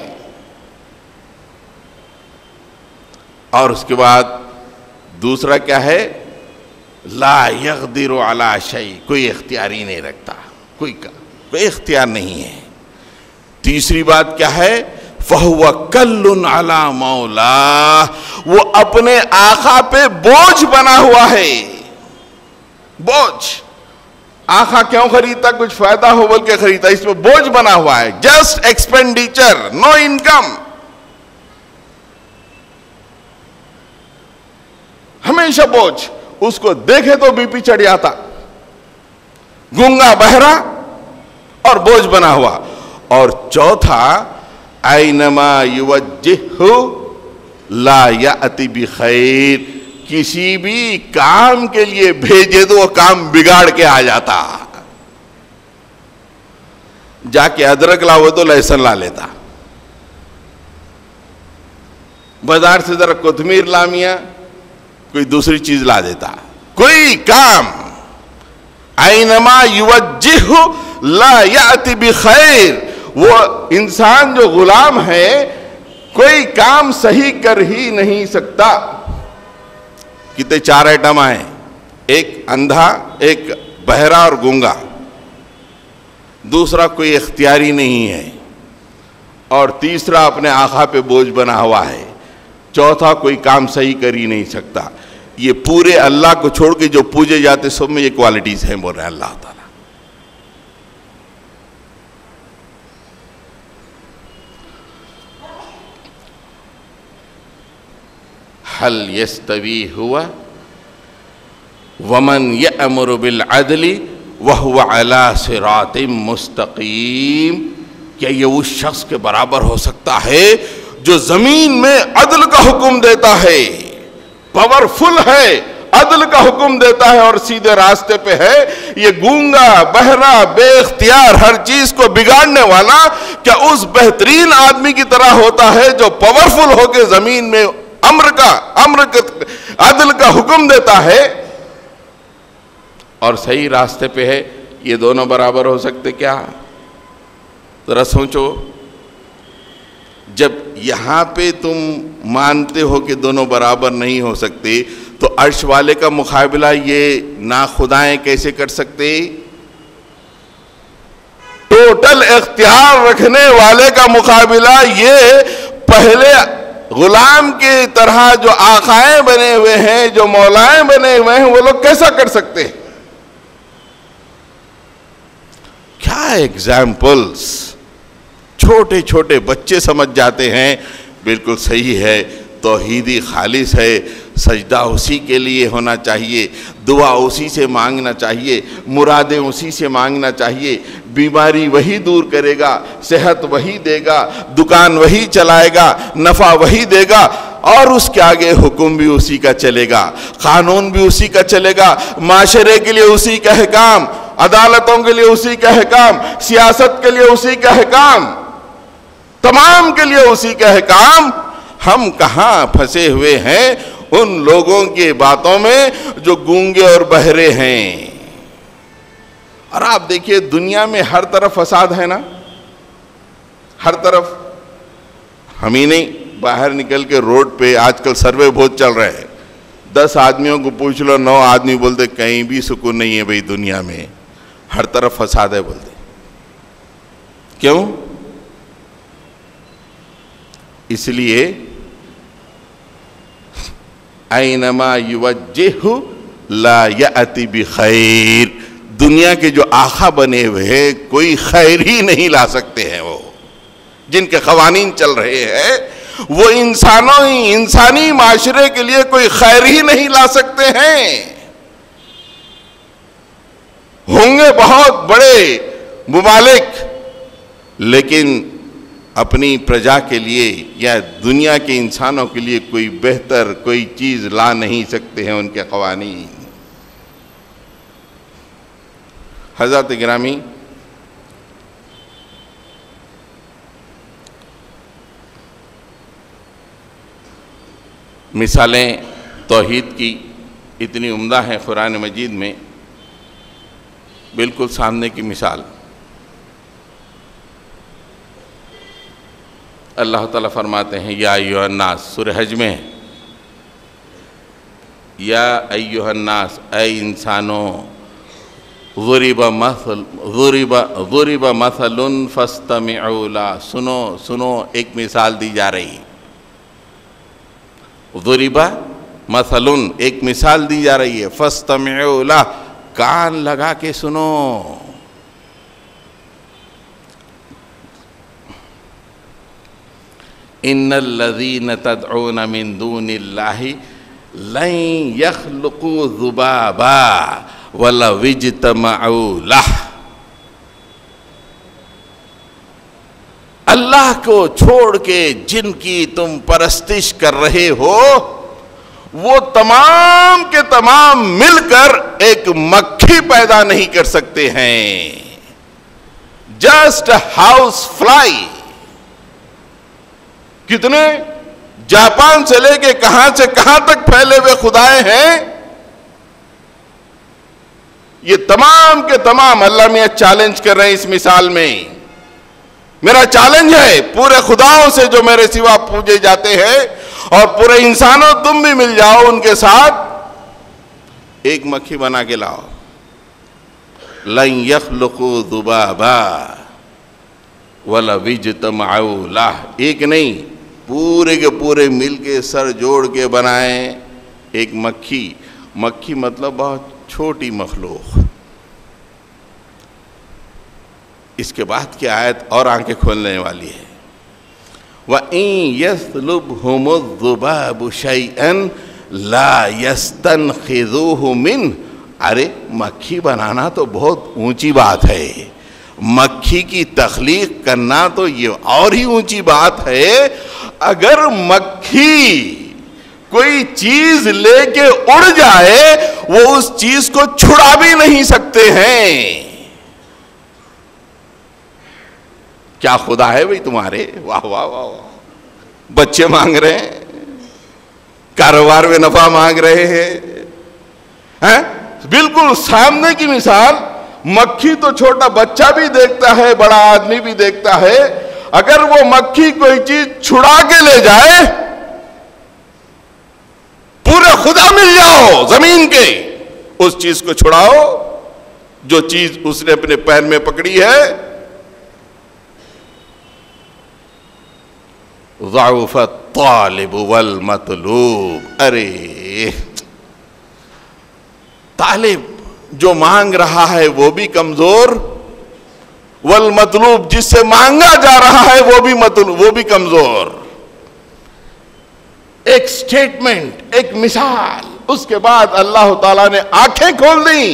A: اور اس کے بعد دوسرا کیا ہے؟ لا یقدر علی شیء، کوئی اختیار ہی نہیں رکھتا، کوئی اختیار نہیں ہے. تیسری بات کیا ہے؟ فَهُوَ كَلٌّ عَلَى مَوْلَاهُ، وہ اپنے آقا پہ بوجھ بنا ہوا ہے. بوجھ. آقا کیوں خریدتا؟ کچھ فائدہ ہو بول کے خریدتا، اس پہ بوجھ بنا ہوا ہے. Just expenditure, no income. ہمیشہ بوجھ. اس کو دیکھے تو بی پی چڑھ جاتا. گونگا بہرا اور بوجھ بنا ہوا. اور چوتھا، اینما یوجہہ لا یأتی بخیر، کسی بھی کام کے لیے بھیجے تو وہ کام بگاڑ کے آ جاتا. جا کے ادرک لاؤ تو لہسن لا لیتا، بازار سے ذرا کوتمیر لامیا کوئی دوسری چیز لا دیتا. کوئی کام اینما یوجہہ لا یأتی بخیر، وہ انسان جو غلام ہے کوئی کام صحیح کر ہی نہیں سکتا. کتنے 4 ایٹم آئے، ایک اندھا، ایک بہرا اور گونگا. دوسرا کوئی اختیاری نہیں ہے، اور تیسرا اپنے آقا پہ بوجھ بنا ہوا ہے. چوتھا کوئی کام صحیح کر ہی نہیں سکتا. یہ پورے اللہ کو چھوڑ کے جو پوجے جاتے سب میں یہ کوالٹیز ہیں، بول رہے ہیں اللہ تعالیٰ. حل یستوی ہوا ومن یأمر بالعدل وہو علی صراط مستقیم، کیا یہ اس شخص کے برابر ہو سکتا ہے جو زمین میں عدل کا حکم دیتا ہے، پاورفل ہے، عدل کا حکم دیتا ہے اور سیدھے راستے پہ ہے؟ یہ گونگا بہرا بے اختیار ہر چیز کو بگاڑنے والا کیا اس بہترین آدمی کی طرح ہوتا ہے جو پاورفل ہو کے زمین میں عدل کا حکم دیتا ہے اور صحیح راستے پہ ہے؟ یہ دونوں برابر ہو سکتے کیا؟ ذرا سوچو. جب یہاں پہ تم مانتے ہو کہ دونوں برابر نہیں ہو سکتے تو عرش والے کا مقابلہ یہ ناخدائیں کیسے کر سکتے؟ ٹوٹل اختیار رکھنے والے کا مقابلہ یہ پہلے غلام کی طرح جو آقائیں بنے ہوئے ہیں، جو مولائیں بنے ہوئے ہیں، وہ لوگ کیسا کر سکتے؟ کیا ایگزامپلز! چھوٹے چھوٹے بچے سمجھ جاتے ہیں بالکل صحیح ہے، توحیدی خالص ہے، سجدہ اسی کے لیے ہونا چاہیے، دعا اسی سے مانگنا چاہیے، مرادیں اسی سے مانگنا چاہیے، بیماری وہی دور کرے گا، صحت وہی دے گا، دکان وہی چلائے گا، نفع وہی دے گا، اور اس کے آگے حکم بھی اسی کا چلے گا، قانون بھی اسی کا چلے گا، معاشرے کے لیے اسی کا حکام، عدالتوں کے لیے اسی کا حکام، سیاست کے لیے اسی کا حکام، تمام کے لیے اسی کا حکام. ہم کہاں پھنسے ہوئے ہیں؟ ان لوگوں کی باتوں میں جو گونگے اور بہرے ہیں. اور آپ دیکھیے دنیا میں ہر طرف فساد ہے نا، ہر طرف. ہم ہی نہیں، باہر نکل کے روڈ پہ آج کل سروے بہت چل رہے ہیں، 10 آدمیوں کو پوچھ لو 9 آدمی بولتے کہیں بھی سکون نہیں ہے بھئی دنیا میں، ہر طرف فساد ہے بولتے. کیوں؟ اس لیے اینما یوجہ لا یأتی بخیر، دنیا کے جو آقا بنے ہوئے ہیں کوئی خیر ہی نہیں لا سکتے ہیں. وہ جن کے قوانین چل رہے ہیں وہ انسانی معاشرے کے لیے کوئی خیر ہی نہیں لا سکتے ہیں. ہوں گے بہت بڑے ممالک، لیکن اپنی پرجا کے لیے یا دنیا کے انسانوں کے لیے کوئی بہتر کوئی چیز لا نہیں سکتے ہیں ان کے قوانین. حضرات گرامی، مثالیں توحید کی اتنی عمدہ ہیں قرآن مجید میں. بالکل سامنے کی مثال اللہ تعالیٰ فرماتے ہیں یا ایھا الناس، سورہ حج میں یا ایھا الناس، اے انسانوں، ضرب مثل فاستمعوا له، سنو ایک مثال دی جا رہی. ضرب مثل ایک مثال دی جا رہی ہے، فاستمعوا له، کان لگا کے سنو. ان الذین تدعون من دون اللہ لن یخلقوا ذبابا ولو اجتمعوا لہ. اللہ کو چھوڑ کے جن کی تم پرستش کر رہے ہو، وہ تمام کے تمام مل کر ایک مکھی پیدا نہیں کر سکتے ہیں. Just house fly. کتنے جاپان سے لے کے کہاں سے کہاں تک پھیلے ہوئے خدائے ہیں، یہ تمام کے تمام اللہ میاں چیلنج کر رہے ہیں اس مثال میں. میرا چیلنج ہے پورے خداؤں سے جو میرے سوا پوجے جاتے ہیں، اور پورے انسانوں تم بھی مل جاؤ ان کے ساتھ، ایک مکھی بنا کے لاؤ. لن یخلقوا ذبابا ولو اجتمعوا لہ. ایک نہیں، پورے کے پورے مل کے سر جوڑ کے بنائیں ایک مکھی. مکھی مطلب بہت چھوٹی مخلوق. اس کے بعد کی آیت اور آنکھیں کھولنے والی ہے. وَإِن يَسْلُبْهُمُ الذُّبَابُ شَيْئًا لَا يَسْتَنْقِذُوهُ مِنْهُ. ارے مکھی بنانا تو بہت اونچی بات ہے، مکھی کی تخلیق کرنا تو یہ اور ہی اونچی بات ہے. اگر مکھی کوئی چیز لے کے اڑ جائے، وہ اس چیز کو چھڑا بھی نہیں سکتے ہیں. کیا خدا ہے بھئی تمہارے؟ واہ واہ واہ واہ. بچے مانگ رہے ہیں، کاروبار میں نفع مانگ رہے ہیں. بالکل سامنے کی مثال. مکھی تو چھوٹا بچہ بھی دیکھتا ہے، بڑا آدمی بھی دیکھتا ہے. اگر وہ مکھی کوئی چیز چھڑا کے لے جائے، پورے خدا مل جاؤ زمین کے، اس چیز کو چھڑاؤ جو چیز اس نے اپنے پیر میں پکڑی ہے. ضعف الطالب والمطلوب. ارے طالب جو مانگ رہا ہے وہ بھی کمزور، والمطلوب جس سے مانگا جا رہا ہے وہ بھی کمزور. ایک سٹیٹمنٹ، ایک مثال. اس کے بعد اللہ تعالیٰ نے آنکھیں کھول دیں.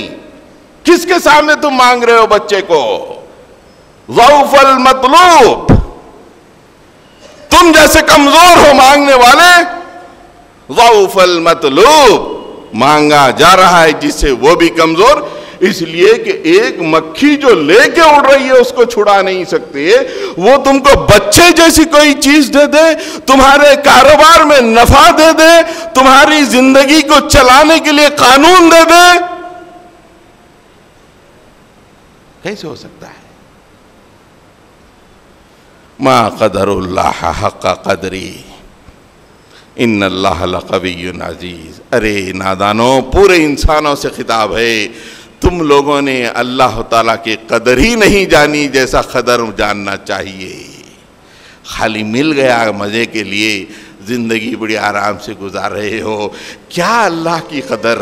A: کس کے سامنے تم مانگ رہے ہو بچے کو؟ ضعف المطلوب. تم جیسے کمزور ہو مانگنے والے، ضعف المطلوب مانگا جا رہا ہے جس سے وہ بھی کمزور. اس لیے کہ ایک مکھی جو لے کے اڑ رہی ہے اس کو چھڑا نہیں سکتے. وہ تم کو بچے جیسی کوئی چیز دے دے، تمہارے کاروبار میں نفع دے دے، تمہاری زندگی کو چلانے کے لیے قانون دے دے، کیسے ہو سکتا ہے؟ ما قدر اللہ حق قدری ان اللہ لقوی عزیز. ارے نادانو، پورے انسانوں سے خطاب ہے. تم لوگوں نے اللہ تعالیٰ کی قدر ہی نہیں جانی جیسا قدر جاننا چاہیے. خالی مل گیا مزے کے لیے، زندگی بڑی آرام سے گزار رہے ہو. کیا اللہ کی قدر،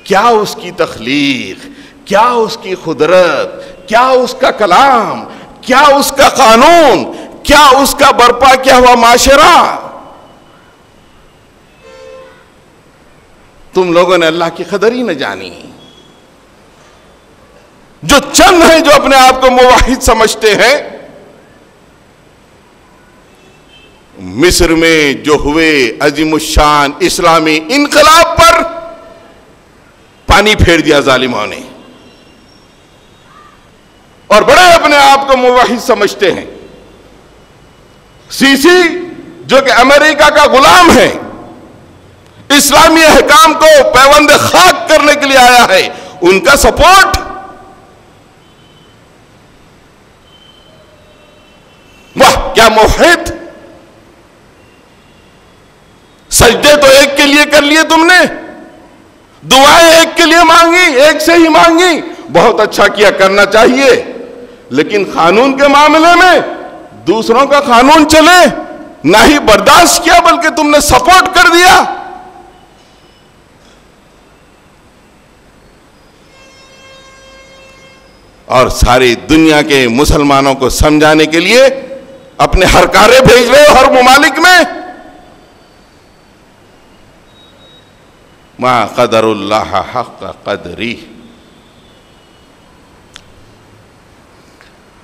A: کیا اس کی تخلیق، کیا اس کی قدرت، کیا اس کا کلام، کیا اس کا قانون، کیا اس کا برپا کیا ہوا معاشرہ؟ تم لوگوں نے اللہ کی قدر ہی نہ جانی. جو چند ہیں جو اپنے آپ کو موحد سمجھتے ہیں، مصر میں جو ہوئے عظیم الشان اسلامی انقلاب پر پانی پھیر دیا ظالموں نے، اور بڑے اپنے آپ کو موحد سمجھتے ہیں. سیسی جو کہ امریکہ کا غلام ہے، اسلامی احکام کو پیوند خاک کرنے کے لیے آیا ہے، ان کا سپورٹ. واہ کیا موحد! سجدے تو ایک کے لیے کر لیے تم نے، دعائیں ایک کے لیے مانگی، ایک سے ہی مانگی، بہت اچھا کیا، کرنا چاہیے. لیکن قانون کے معاملے میں دوسروں کا قانون چلے نہ ہی برداشت کیا، بلکہ تم نے سپورٹ کر دیا. اور ساری دنیا کے مسلمانوں کو سمجھانے کے لیے اپنے ہر کارے بھیج رہے ہو ہر ممالک میں. ما قدر اللہ حق قدری.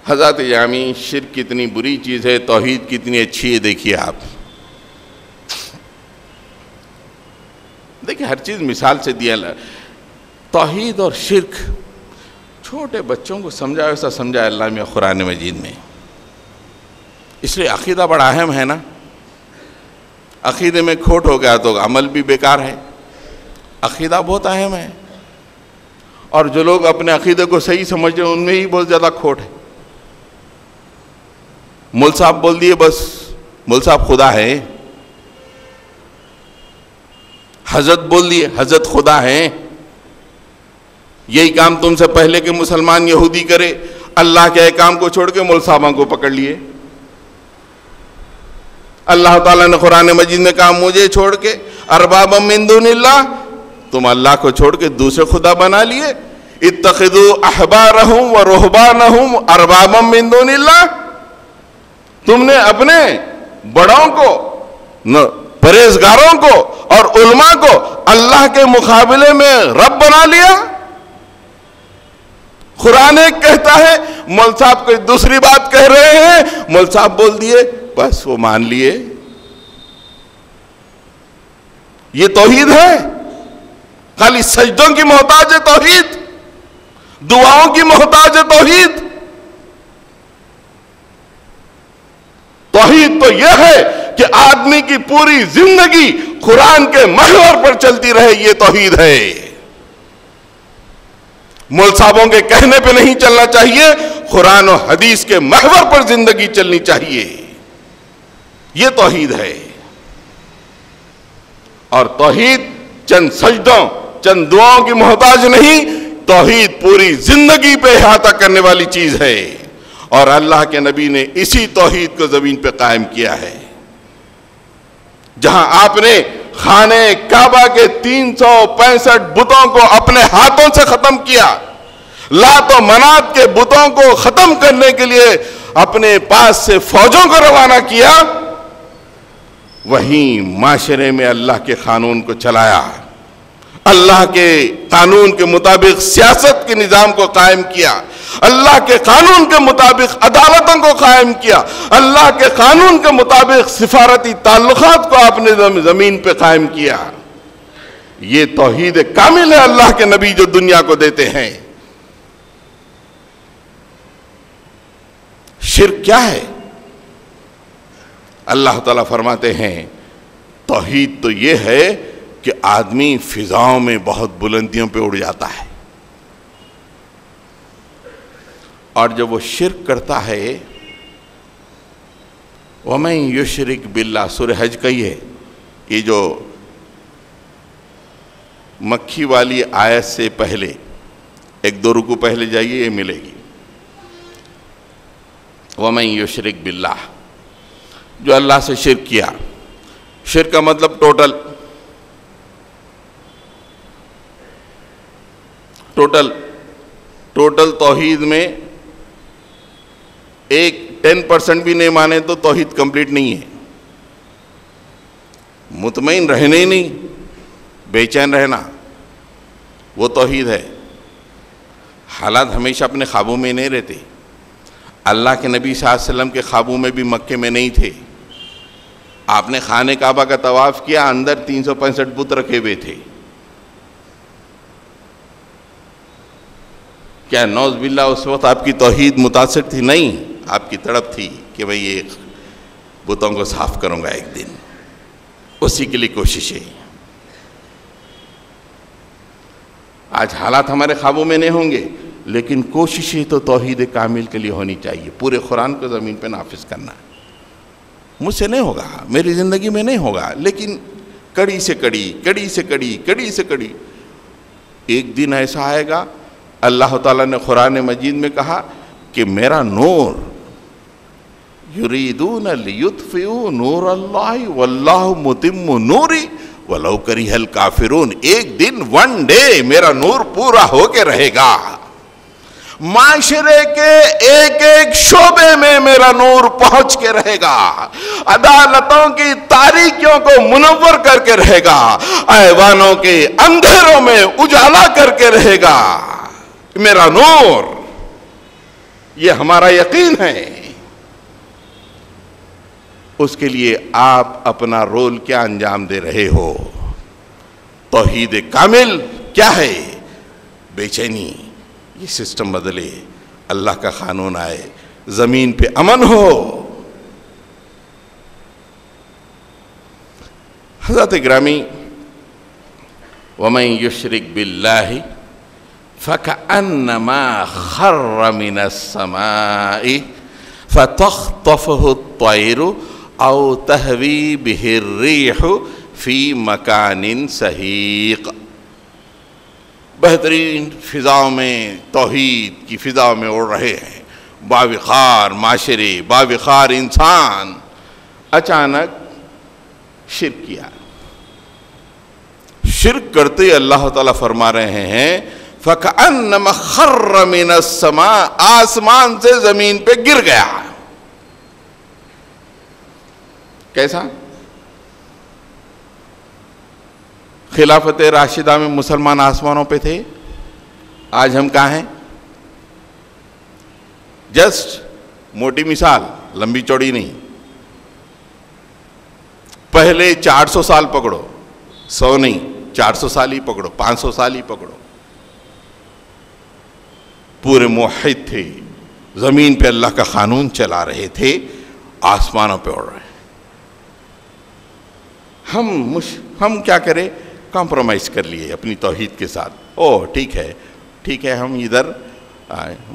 A: حضرات جامی، شرک کتنی بری چیز ہے، توحید کتنی اچھی ہے. دیکھیے آپ، دیکھیے ہر چیز مثال سے دیا. توحید اور شرک چھوٹے بچوں کو سمجھا ویسا سمجھا اللہ میں قرآن مجید میں. اس لیے عقیدہ بڑا اہم ہے نا. عقیدے میں کھوٹ ہو گیا تو عمل بھی بیکار ہے. عقیدہ بہت اہم ہے، اور جو لوگ اپنے عقیدے کو صحیح سمجھ رہے ہیں ان میں ہی بہت زیادہ کھوٹ ہے. مول صاحب بول دیے بس مول صاحب خدا ہے، حضرت بول دیے حضرت خدا ہے. یہی کام تم سے پہلے کے مسلمان یہودی کرے، اللہ کے احکام کو چھوڑ کے مول صاحبوں کو پکڑ لیے. اللہ تعالیٰ نے قرآن مجید میں کہا مجھے چھوڑ کے اربابا من دون اللہ، تم اللہ کو چھوڑ کے دوسرے خدا بنا لیے. اتخذوا احبارہم و رہبانہم اربابا من دون اللہ، تم نے اپنے بڑوں کو، پرہیزگاروں کو اور علماء کو اللہ کے مقابلے میں رب بنا لیا. قرآن ایک کہتا ہے، مول صاحب کوئی دوسری بات کہہ رہے ہیں، مول صاحب بول دیے بس وہ مان لیے. یہ توحید ہے؟ خالی سجدوں کی محتاج ہے توحید؟ دعاؤں کی محتاج ہے توحید؟ توحید تو یہ ہے کہ آدمی کی پوری زندگی قرآن کے محور پر چلتی رہے، یہ توحید ہے. مول صاحبوں کے کہنے پہ نہیں چلنا چاہیے، قرآن و حدیث کے محور پر زندگی چلنی چاہیے. یہ توحید ہے. اور توحید چند سجدوں چند دعاؤں کی محتاج نہیں، توحید پوری زندگی پہ احاطہ کرنے والی چیز ہے. اور اللہ کے نبی نے اسی توحید کو زمین پہ قائم کیا ہے. جہاں آپ نے خانہ کعبہ کے 365 بتوں کو اپنے ہاتھوں سے ختم کیا، لات و منات کے بتوں کو ختم کرنے کے لیے اپنے پاس سے فوجوں کو روانہ کیا، وہیں معاشرے میں اللہ کے قانون کو چلایا، اللہ کے قانون کے مطابق سیاست کے نظام کو قائم کیا، اللہ کے قانون کے مطابق عدالتوں کو قائم کیا، اللہ کے قانون کے مطابق سفارتی تعلقات کو آپ نے زمین پہ قائم کیا. یہ توحید کامل ہے اللہ کے نبی جو دنیا کو دیتے ہیں. شرک کیا ہے؟ اللہ تعالیٰ فرماتے ہیں توحید تو یہ ہے کہ آدمی فضاؤں میں بہت بلندیوں پہ اڑ جاتا ہے، اور جب وہ شرک کرتا ہے، وَمَن يُشْرِكْ بِاللَّهِ، سورہ حج کا ہی ہے. یہ جو مکھی والی آیت سے پہلے 1-2 رکوع پہلے جائیے، یہ ملے گی. وَمَن يُشْرِكْ بِاللَّهِ، جو اللہ سے شرک کیا. شرک کا مطلب ٹوٹل توحید میں ایک 10% بھی نہیں مانے تو توحید کمپلیٹ نہیں ہے. مطمئن رہنے ہی نہیں, بے چین رہنا, وہ توحید ہے. حالات ہمیشہ اپنے خوابوں میں نہیں رہتے. اللہ کے نبی صلی اللہ علیہ وسلم کے خوابوں میں بھی مکے میں نہیں تھے. آپ نے خانہ کعبہ کا طواف کیا, اندر 365 بت رکھے ہوئے تھے. کیا نعوذ باللہ اس وقت آپ کی توحید متاثر تھی؟ نہیں, آپ کی تڑپ تھی کہ بھئی یہ بتوں کو صاف کروں گا ایک دن, اسی کے لیے کوششیں. آج حالات ہمارے خوابوں میں نہیں ہوں گے, لیکن کوششیں تو توحید کامل کے لیے ہونی چاہیے. پورے قرآن کو زمین پہ نافذ کرنا. مجھ سے نہیں ہوگا, میری زندگی میں نہیں ہوگا, لیکن کڑی سے کڑی, کڑی سے کڑی, کڑی سے کڑی. ایک دن ایسا آئے گا, اللہ تعالیٰ نے قرآن مجید میں کہا کہ میرا نور, یریدون لیطفئوا نور اللہ واللہ متم نوری ولو کرہ الکافرون. ایک دن, ون ڈے, میرا نور پورا ہو کے رہے گا. معاشرے کے ایک ایک شعبے میں میرا نور پہنچ کے رہے گا. عدالتوں کی تاریکیوں کو منور کر کے رہے گا, ایوانوں کے اندھیروں میں اجالا کر کے رہے گا میرا نور. یہ ہمارا یقین ہے. اس کے لیے آپ اپنا رول کیا انجام دے رہے ہو؟ توحید کامل کیا ہے؟ بے چینی. یہ سسٹم بدلے, اللہ کا قانون آئے, زمین پہ امن ہو. حضرت گرامی, وَمَن يُشْرِكْ بِاللَّهِ فَكَأَنَّمَا خَرَّ مِنَ السَّمَاءِ فَتَخْطَفُهُ الطَّيْرُ أَوْ تَهْوِي بِهِ الرِّيحُ فِي مَكَانٍ سَحِيقٍ. بہترین فضاؤں میں, توحید کی فضاؤں میں اڑ رہے ہیں. باوقار معاشرے, باوقار انسان, اچانک شرک کیا. شرک کرتے اللہ تعالیٰ فرما رہے ہیں فَكَأَنَّمَا خَرَّ مِنَ السَّمَاءِ, آسمان سے زمین پہ گر گیا. کیسا؟ خلافت راشدہ میں مسلمان آسمانوں پہ تھے, آج ہم کہاں ہیں؟ جسٹ موٹی مثال, لمبی چوڑی نہیں. پہلے 400 سال پکڑو, 100 نہیں, 400 سال ہی پکڑو, 500 سال ہی پکڑو. پورے موحد تھے, زمین پہ اللہ کا قانون چلا رہے تھے, آسمانوں پہ اڑ رہے. ہم کیا کریں؟ کمپرومائز کر لیے اپنی توحید کے ساتھ. او ٹھیک ہے, ہم ادھر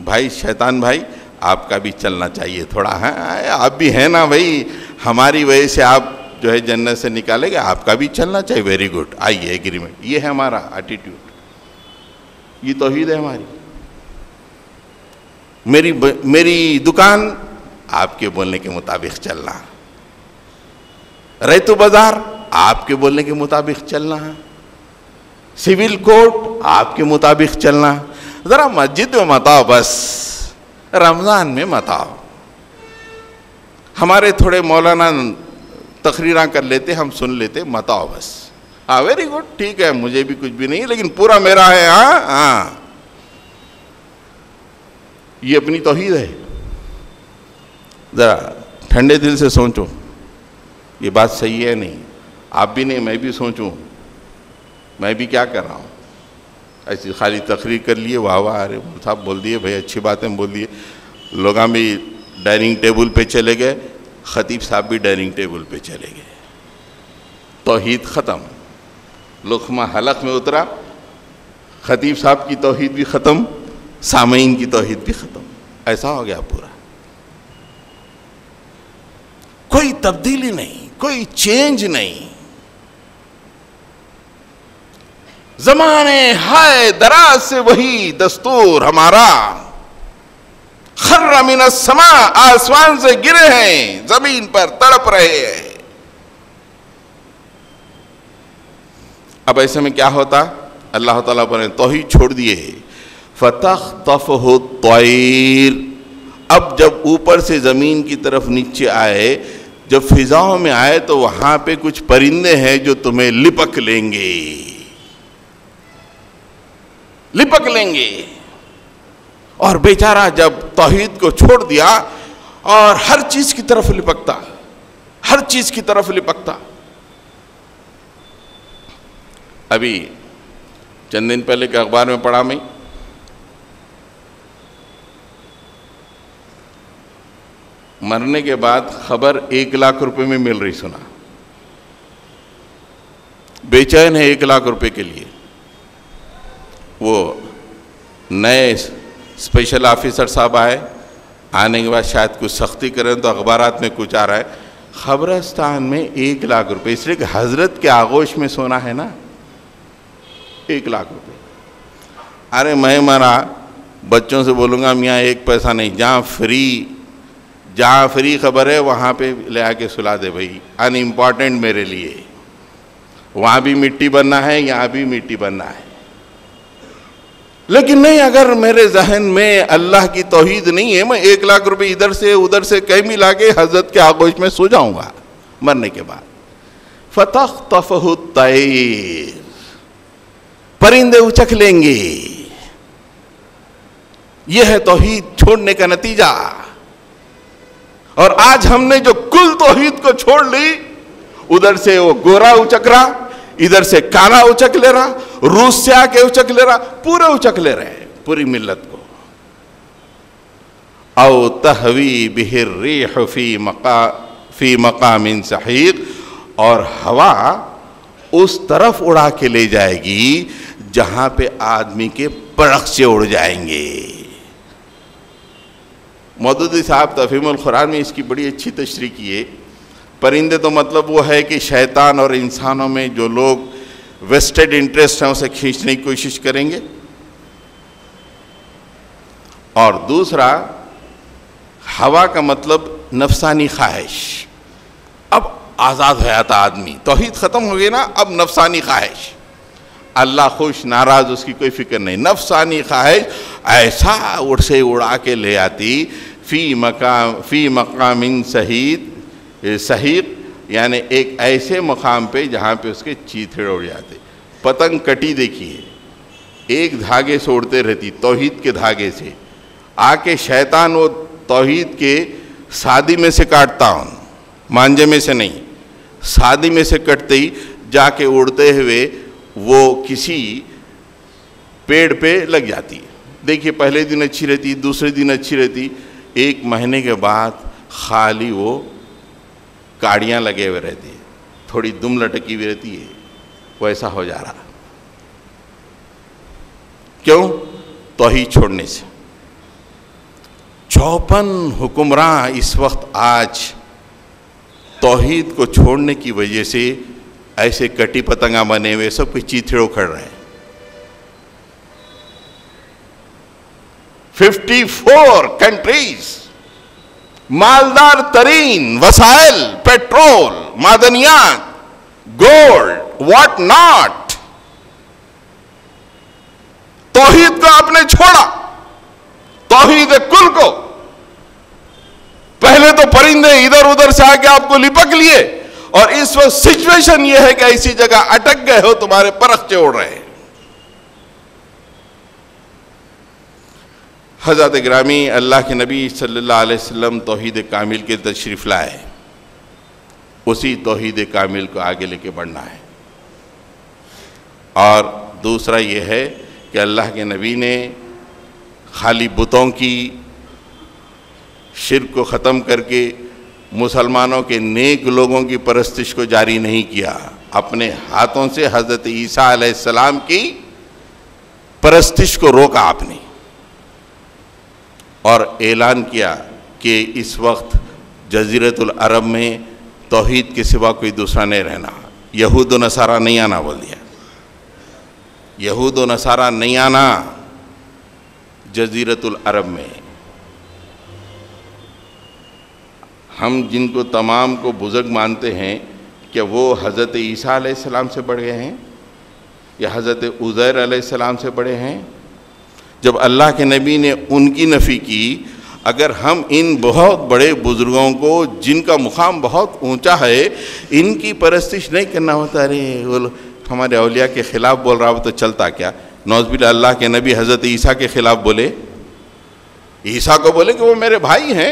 A: بھائی, شیطان بھائی آپ کا بھی چلنا چاہیے تھوڑا. آپ بھی ہیں نا بھائی, ہماری وجہ سے آپ جو ہے جنت سے نکالے گا, آپ کا بھی چلنا چاہیے. ویری گڈ, آئیے ایگریمنٹ. یہ ہے ہمارا ایٹیٹیوڈ, یہ توحید ہے ہماری. میری دکان, آپ کے بولنے کے مطابق چلنا. ریتو بازار, آپ کے بولنے کے مطابق چلنا. سول کوڈ, آپ کے مطابق چلنا. ذرا مسجد میں مت آؤ, بس رمضان میں مت آؤ. ہمارے تھوڑے مولانا تقریراں کر لیتے, ہم سن لیتے, مت آؤ بس. ہاں ویری گڈ, ٹھیک ہے, مجھے بھی کچھ بھی نہیں, لیکن پورا میرا ہے. ہاں, یہ اپنی توحید ہے. ذرا ٹھنڈے دل سے سوچو, یہ بات صحیح ہے نہیں. آپ بھی نہیں, میں بھی سوچوں, میں بھی کیا کر رہا ہوں. ایسی خالی تقریر کر لیے, واہ واہ, ارے صاحب بول دیے, بھائی اچھی باتیں بول دیے. لوگاں بھی ڈائننگ ٹیبل پہ چلے گئے, خطیب صاحب بھی ڈائننگ ٹیبل پہ چلے گئے. توحید ختم. لقمہ حلق میں اترا, خطیب صاحب کی توحید بھی ختم, سامعین کی توحید بھی ختم. ایسا ہو گیا پورا. کوئی تبدیلی نہیں, کوئی چینج نہیں. زمانے ہائے دراز سے وہی دستور ہمارا. خر من السماء, آسمان سے گرے ہیں, زمین پر تڑپ رہے ہیں. اب ایسے میں کیا ہوتا؟ اللہ تعالیٰ نے توحید چھوڑ دیے. فَتَخْطَفُهُ الطَّيْرُ اب جب اوپر سے زمین کی طرف نیچے آئے، جب فضاؤں میں آئے تو وہاں پہ کچھ پرندے ہیں جو تمہیں لپک لیں گے، لپک لیں گے. اور بیچارہ جب توحید کو چھوڑ دیا اور ہر چیز کی طرف لپکتا، ہر چیز کی طرف لپکتا. ابھی چند دن پہلے کے اخبار میں پڑھا میں، مرنے کے بعد خبر 1,00,000 روپے میں مل رہی، سنا، بے چین ہے 1,00,000 روپے کے لیے. وہ نئے اسپیشل آفیسر صاحب آنے کے بعد شاید کچھ سختی کریں تو اخبارات میں کچھ آ رہا ہے، قبرستان میں 1,00,000 روپے، اس لیے کہ حضرت کے آغوش میں سونا ہے نا، 1,00,000 روپے. ارے میں مرا بچوں سے بولوں گا میاں 1 پیسہ نہیں، جہاں فری خبر ہے وہاں پہ لے آ کے سلا دے بھائی، ان امپورٹنٹ میرے لیے، وہاں بھی مٹی بننا ہے یہاں بھی مٹی بننا ہے. لیکن نہیں، اگر میرے ذہن میں اللہ کی توحید نہیں ہے، میں 1,00,000 روپے ادھر سے ادھر سے کہیں ملا کے حضرت کے آغوش میں سو جاؤں گا مرنے کے بعد. فَتَخْطَفُهُ الطَّيْرُ، پرندے اچک لیں گے. یہ ہے توحید چھوڑنے کا نتیجہ. اور آج ہم نے جو کل توحید کو چھوڑ لی، ادھر سے وہ گورا اچک رہا، ادھر سے کالا اچک لے رہا، روس سے آ کے اچک لے رہا، پورے اچک لے رہے ہیں پوری ملت کو. او تہوی بہ الریح فی مقام سحیق، اور ہوا اس طرف اڑا کے لے جائے گی جہاں پہ آدمی کے پرخچے اڑ جائیں گے. مودودی صاحب تفہیم القرآن میں اس کی بڑی اچھی تشریح کی ہے. پرندے تو مطلب وہ ہے کہ شیطان اور انسانوں میں جو لوگ ویسٹڈ انٹرسٹ ہیں اسے کھینچنے کی کوشش کریں گے. اور دوسرا ہوا کا مطلب نفسانی خواہش. اب آزاد ہو جاتا آدمی، توحید ختم ہو گئی نا، اب نفسانی خواہش، اللہ خوش ناراض اس کی کوئی فکر نہیں. نفسانی خواہش ایسا اڑ سے اڑا کے لے آتی فی مقام صحیق، یعنی ایک ایسے مقام پہ جہاں پہ اس کے چیتھڑ اڑ جاتے. پتنگ کٹی دیکھیے، ایک دھاگے سے اڑتے رہتی، توحید کے دھاگے سے. آ کے شیطان وہ توحید کے سادی میں سے کاٹتا ہوں، مانجے میں سے نہیں، سادی میں سے کٹتے ہی جا کے اڑتے ہوئے وہ کسی پیڑ پہ لگ جاتی. دیکھیے پہلے دن اچھی رہتی، دوسرے دن اچھی رہتی، 1 مہینے کے بعد خالی وہ کاڑیاں لگے ہوئے رہتی ہے، تھوڑی دم لٹکی ہوئی رہتی ہے، ویسا ہو جا رہا. کیوں؟ توحید چھوڑنے سے. 54 حکمراں اس وقت آج توحید کو چھوڑنے کی وجہ سے ایسے کٹی پتنگاں بنے ہوئے سب کے چیتھڑ اکھڑ رہے ہیں. 54 کنٹریز، مالدار ترین وسائل، پیٹرول، معدنیات، گولڈ، واٹ ناٹ، توحید کو آپ نے چھوڑا، توحید کل کو. پہلے تو پرندے ادھر ادھر سے آ کے آپ کو لپک لیے، اور اس وقت سچویشن یہ ہے کہ ایسی جگہ اٹک گئے ہو تمہارے پرخچے اڑ رہے ہیں. حضرت گرامی، اللہ کے نبی صلی اللہ علیہ وسلم توحید کامل کے تشریف لائے، اسی توحید کامل کو آگے لے کے بڑھنا ہے. اور دوسرا یہ ہے کہ اللہ کے نبی نے خالی بتوں کی شرک کو ختم کر کے مسلمانوں کے نیک لوگوں کی پرستش کو جاری نہیں کیا، اپنے ہاتھوں سے حضرت عیسیٰ علیہ السلام کی پرستش کو روکا آپ نے، اور اعلان کیا کہ اس وقت جزیرۃ العرب میں توحید کے سوا کوئی دوسرا نہیں رہنا. یہود و نصارہ نہیں آنا بول دیا، یہود و نصارہ نہیں آنا جزیرۃ العرب میں. ہم جن کو تمام کو بزرگ مانتے ہیں، کہ وہ حضرت عیسیٰ علیہ السلام سے بڑھ گئے ہیں یا حضرت عزیر علیہ السلام سے بڑے ہیں؟ جب اللہ کے نبی نے ان کی نفی کی، اگر ہم ان بہت بڑے بزرگوں کو جن کا مقام بہت اونچا ہے ان کی پرستش نہیں کرنا ہوتا، ارے وہ ہمارے اولیاء کے خلاف بول رہا ہو تو چلتا کیا؟ نعوذ باللہ اللہ کے نبی حضرت عیسیٰ کے خلاف بولے، عیسیٰ کو بولے کہ وہ میرے بھائی ہیں،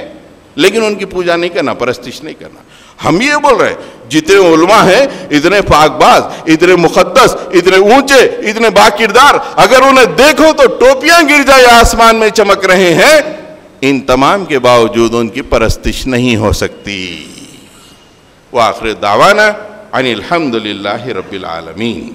A: لیکن ان کی پوجا نہیں کرنا، پرستش نہیں کرنا۔ ہم یہ بول رہے ہیں جتنے علماء ہیں اتنے پاک باز، اتنے مقدس، اتنے اونچے، اتنے باکردار، اگر انہیں دیکھو تو ٹوپیاں گر جائے آسمان میں چمک رہے ہیں، ان تمام کے باوجود ان کی پرستش نہیں ہو سکتی۔ وآخر دعوانا ان الحمد للہ رب العالمین۔